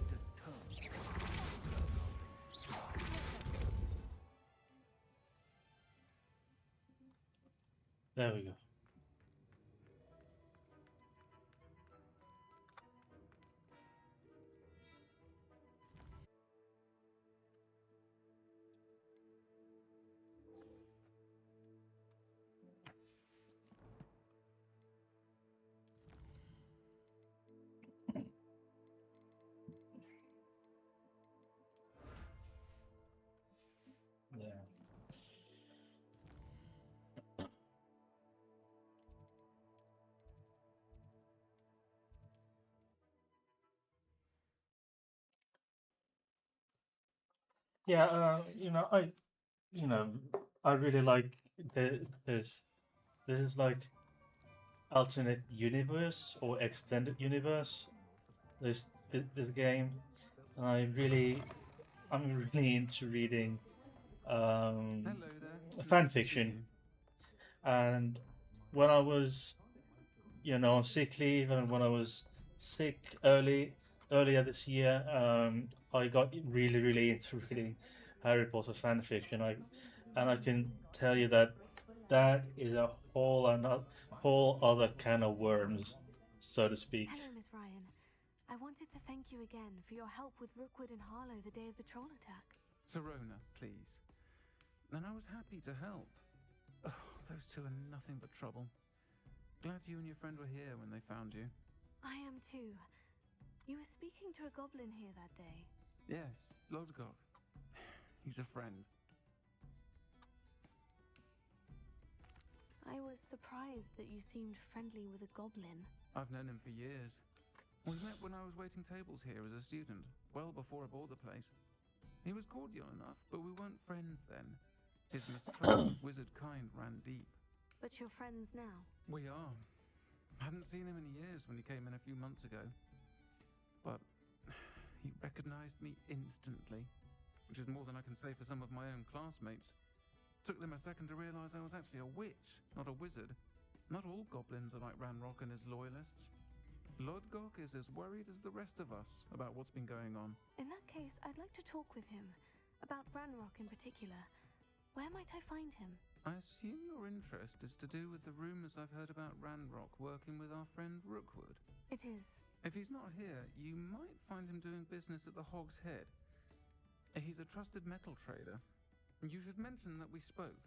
determined There we go. Yeah. Yeah, I really like this. This is like alternate universe or extended universe. This game, and I'm really into reading Hello there. fan Nice to see fiction. you. And when I was, on sick leave, and when I was sick earlier this year, I got really into reading Harry Potter fan fiction. I can tell you that is a whole other can of worms, so to speak. Hello, Miss Ryan. I wanted to thank you again for your help with Rookwood and Harlow the day of the troll attack. Sirona, please. And I was happy to help. Oh, those two are nothing but trouble. Glad you and your friend were here when they found you. I am too. You were speaking to a goblin here that day. Yes, Lodgok. He's a friend. I was surprised that you seemed friendly with a goblin. I've known him for years. We met when I was waiting tables here as a student, well before I bought the place. He was cordial enough, but we weren't friends then. His mistrust of wizard kind ran deep. But you're friends now. We are. Hadn't seen him in years when he came in a few months ago. But he recognized me instantly, which is more than I can say for some of my own classmates. Took them a second to realize I was actually a witch, not a wizard. Not all goblins are like Ranrock and his loyalists. Lodgok is as worried as the rest of us about what's been going on. In that case, I'd like to talk with him. About Ranrock in particular. Where might I find him? I assume your interest is to do with the rumors I've heard about Ranrock working with our friend Rookwood. It is. If he's not here, you might find him doing business at the Hog's Head. He's a trusted metal trader. You should mention that we spoke.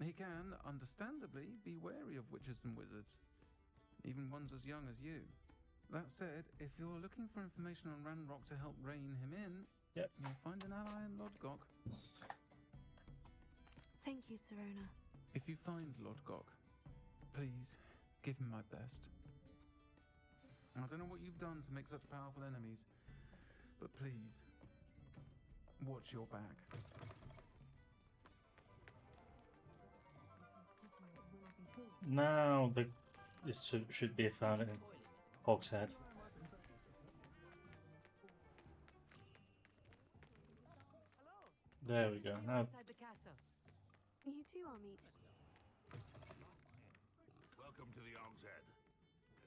He can, understandably, be wary of witches and wizards. Even ones as young as you. That said, if you're looking for information on Ranrock to help rein him in, Yep. you'll find an ally in Lodgok. Thank you, Sirona. If you find Lodgok, please give him my best. I don't know what you've done to make such powerful enemies, but please, watch your back. Now this should be found in Hogshead. There we go. Now, Inside the castle. You too, Amit. Welcome to the Hogshead Head.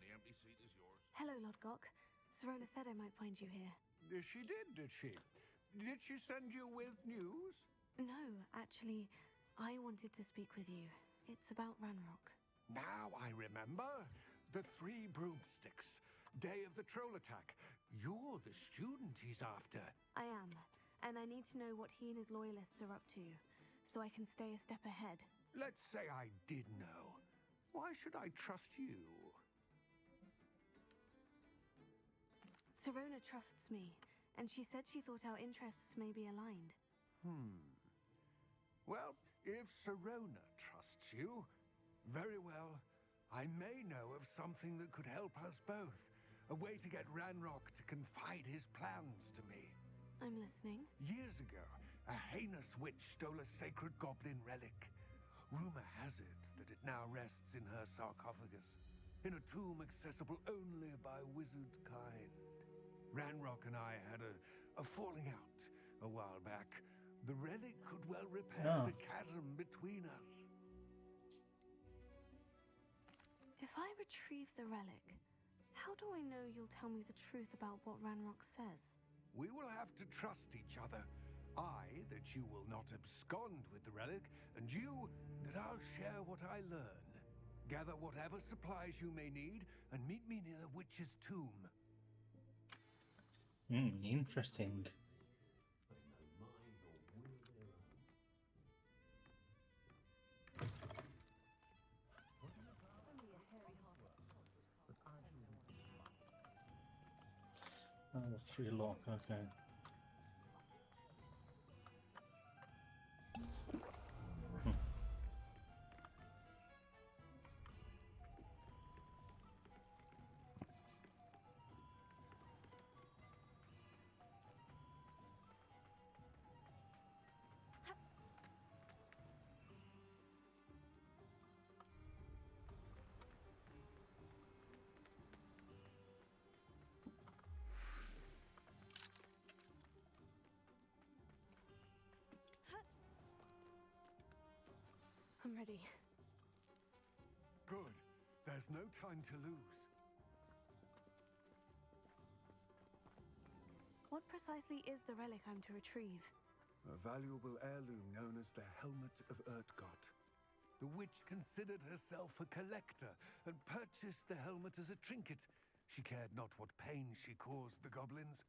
Any empty seat is yours. Hello, Lodgok. Sirona said I might find you here. She did she? Did she send you with news? No, actually, I wanted to speak with you. It's about Ranrock. Now I remember. The 3 broomsticks. Day of the troll attack. You're the student he's after. I am, and I need to know what he and his loyalists are up to, so I can stay a step ahead. Let's say I did know. Why should I trust you? Sirona trusts me, and she said she thought our interests may be aligned. Well, if Sirona trusts you, very well. I may know of something that could help us both. A way to get Ranrock to confide his plans to me. I'm listening. Years ago, a heinous witch stole a sacred goblin relic. Rumor has it that it now rests in her sarcophagus, in a tomb accessible only by wizard kind. Ranrock and I had a falling out a while back. The relic could well repair the chasm between us. If I retrieve the relic, how do I know you'll tell me the truth about what Ranrock says? We will have to trust each other. I, that you will not abscond with the relic, and you, that I'll share what I learn. Gather whatever supplies you may need, and meet me near the witch's tomb. Interesting. Oh, the 3 lock, okay. I'm ready. Good. There's no time to lose. What precisely is the relic I'm to retrieve? A valuable heirloom known as the Helmet of Urtkot. The witch considered herself a collector and purchased the helmet as a trinket. She cared not what pain she caused the goblins.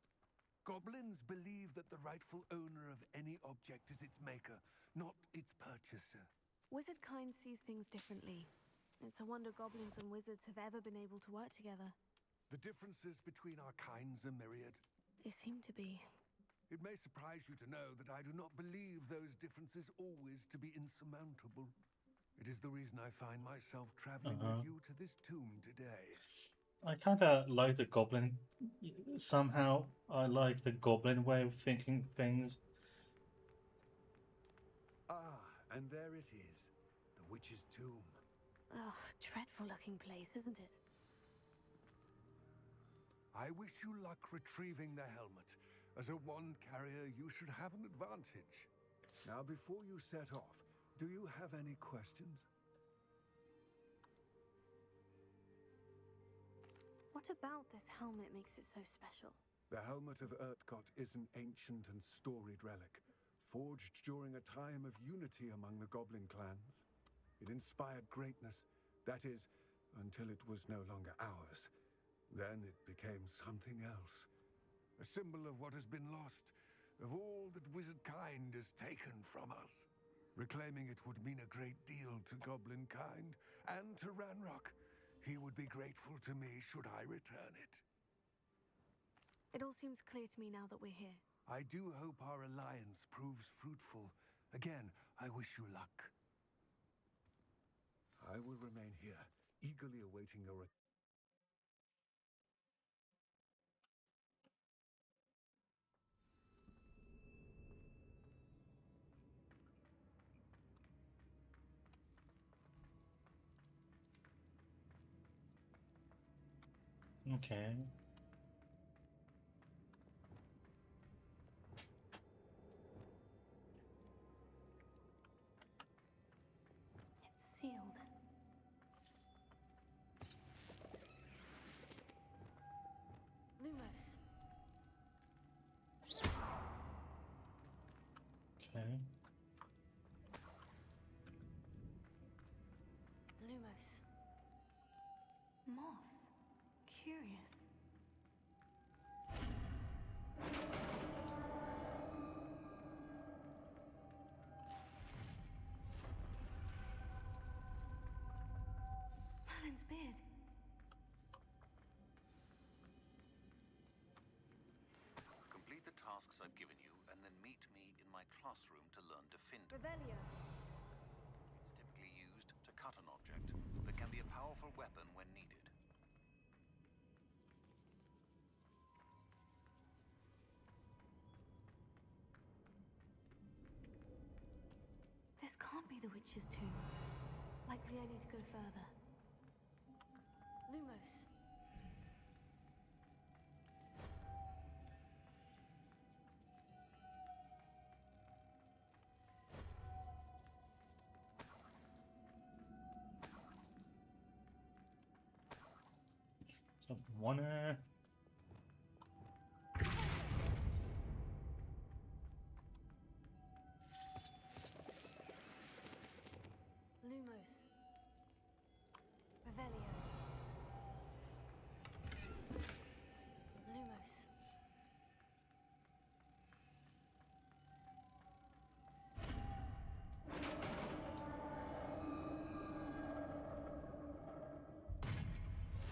Goblins believe that the rightful owner of any object is its maker, not its purchaser. Wizard kind sees things differently. It's a wonder goblins and wizards have ever been able to work together. The differences between our kinds are myriad. They seem to be. It may surprise you to know that I do not believe those differences always to be insurmountable. It is the reason I find myself traveling with you to this tomb today. I kind of like the goblin. Somehow, I like the goblin way of thinking things. Ah, and there it is. The witch's tomb. Oh, dreadful looking place, isn't it? I wish you luck retrieving the helmet. As a wand carrier, you should have an advantage. Now, before you set off, do you have any questions? What about this helmet makes it so special? The Helmet of Urtkot is an ancient and storied relic, forged during a time of unity among the goblin clans. It inspired greatness, that is, until it was no longer ours. Then it became something else. A symbol of what has been lost, of all that wizard kind has taken from us. Reclaiming it would mean a great deal to goblin kind, and to Ranrock. He would be grateful to me should I return it. It all seems clear to me now that we're here. I do hope our alliance proves fruitful. Again, I wish you luck. I will remain here, eagerly awaiting your return. Okay. It's sealed. Lumos. Okay. Lumos. Moths. Curious. Merlin's beard. Complete the tasks I've given you, and then meet me in my classroom to learn Defender. Revelio. It's typically used to cut an object, but can be a powerful weapon when needed. This can't be the witch's tomb. Likely I need to go further. Lumos. So wanna. Lumos. Revelio. Lumos.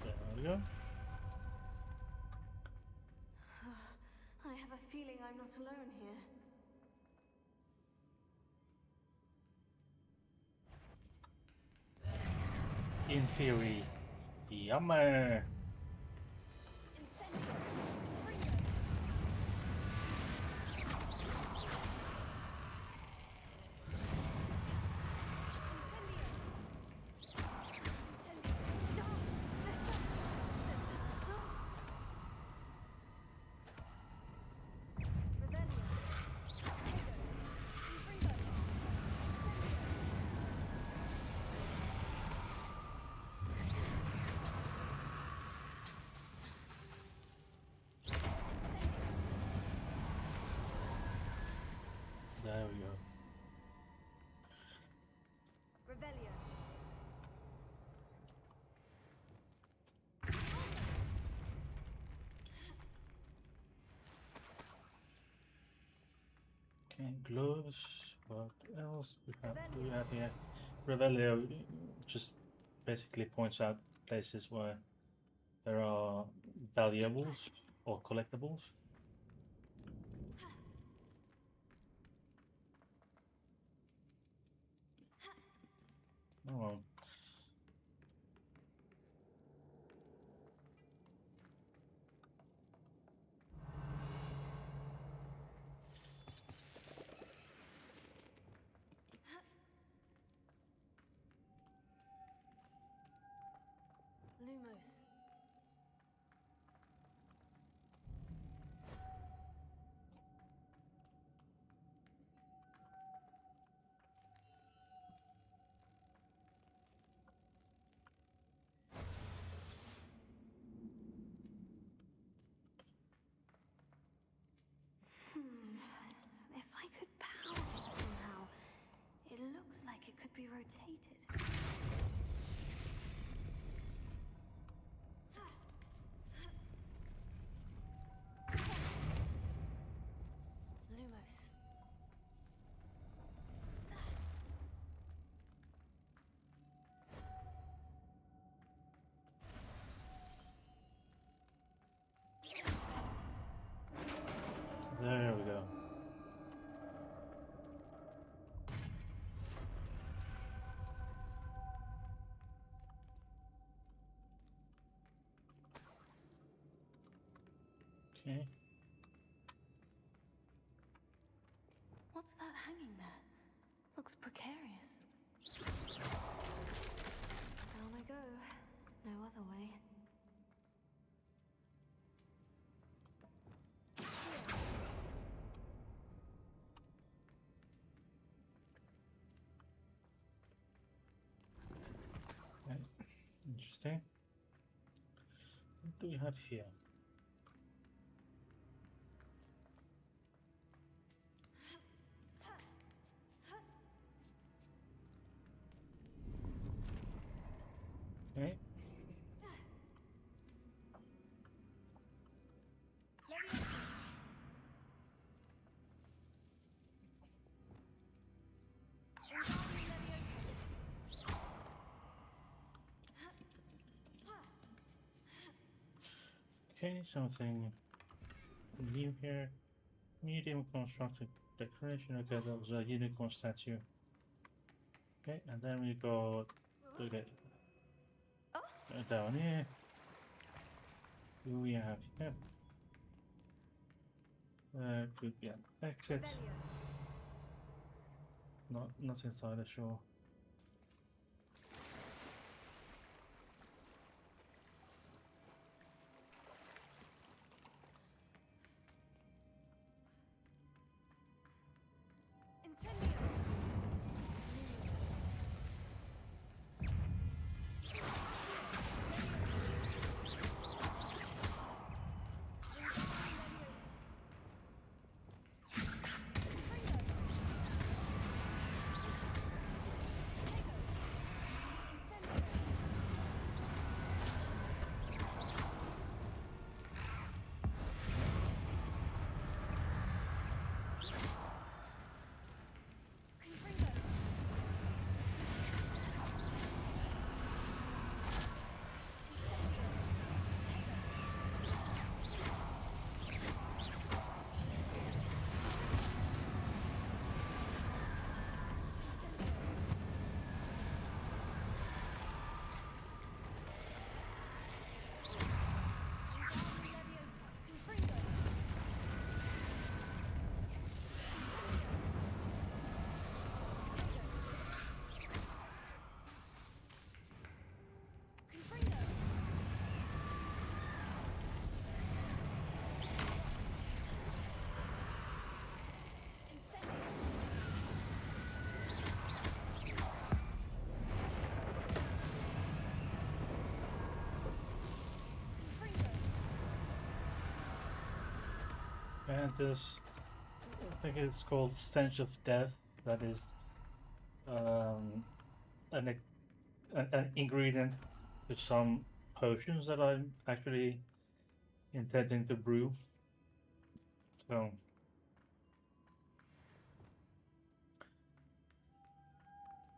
There we go. I have a feeling I'm not alone here. In theory. Yummer. Incendio. Frio. There we go. Revelio. Okay, gloves. What else we have? Do we have here? Revelio just basically points out places where there are valuables or collectibles. Oh well. Lumos. go. Okay. What's that hanging there? Looks precarious. Down I go. No other way. Okay. Interesting. What do we have here? Okay. Okay, something new here. Medium constructed decoration. Okay, that was a unicorn statue. Okay, and then we got okay down here. Who we have here? Could be an exit. Not entirely sure. And this, I think it's called Stench of Death. That is an ingredient to some potions that I'm actually intending to brew. So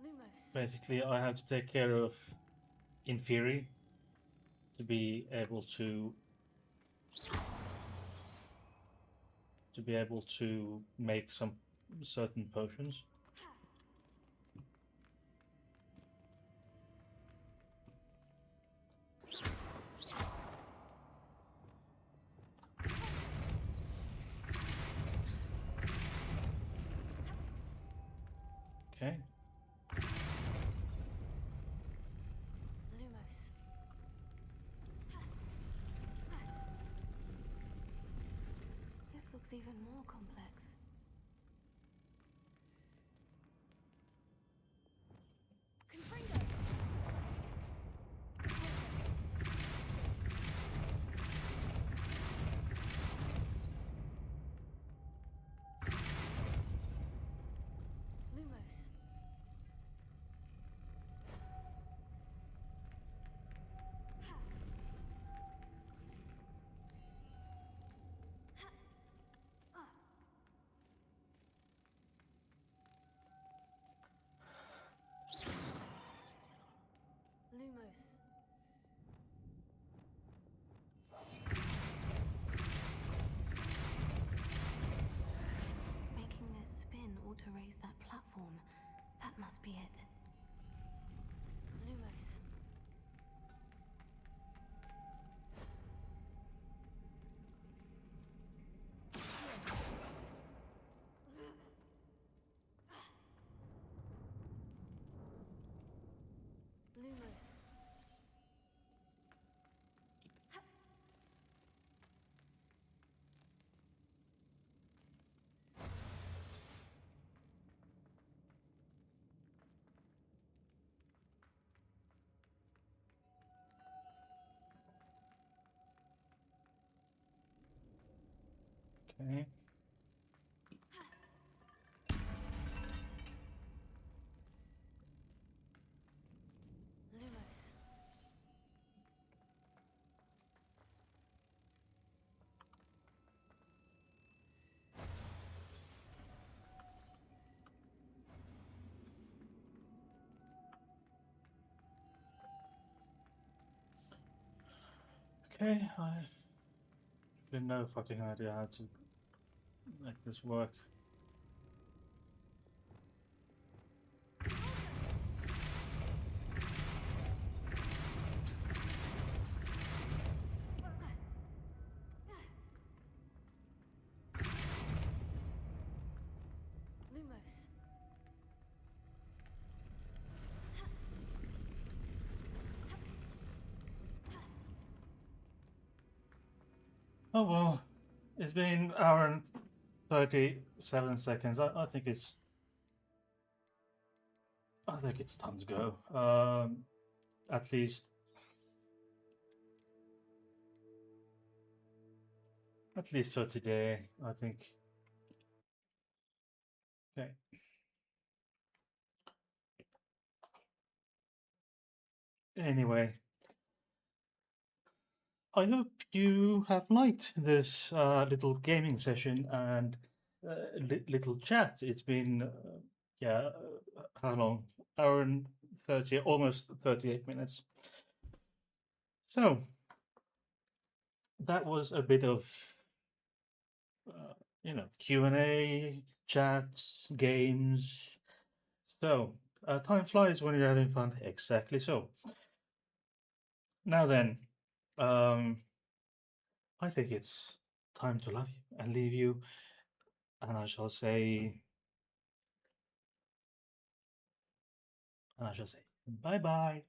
Lumos. basically, I have to take care of Inferi to be able to make some certain potions. Okay. Lumos. This looks even more complex. Confringo. Lumos. Okay. Lumos. Okay, I've been no fucking idea how to make this work. Lumos. Oh well, it's been hour and 37 seconds. I think it's time to go. At least for today, I think. Okay. Anyway, I hope you have liked this little gaming session and little chat. It's been how long? Hour and 30, almost 38 minutes. So that was a bit of Q&A, chats, games. So time flies when you're having fun. Exactly so. Now then, I think it's time to love you and leave you, and I shall say bye bye.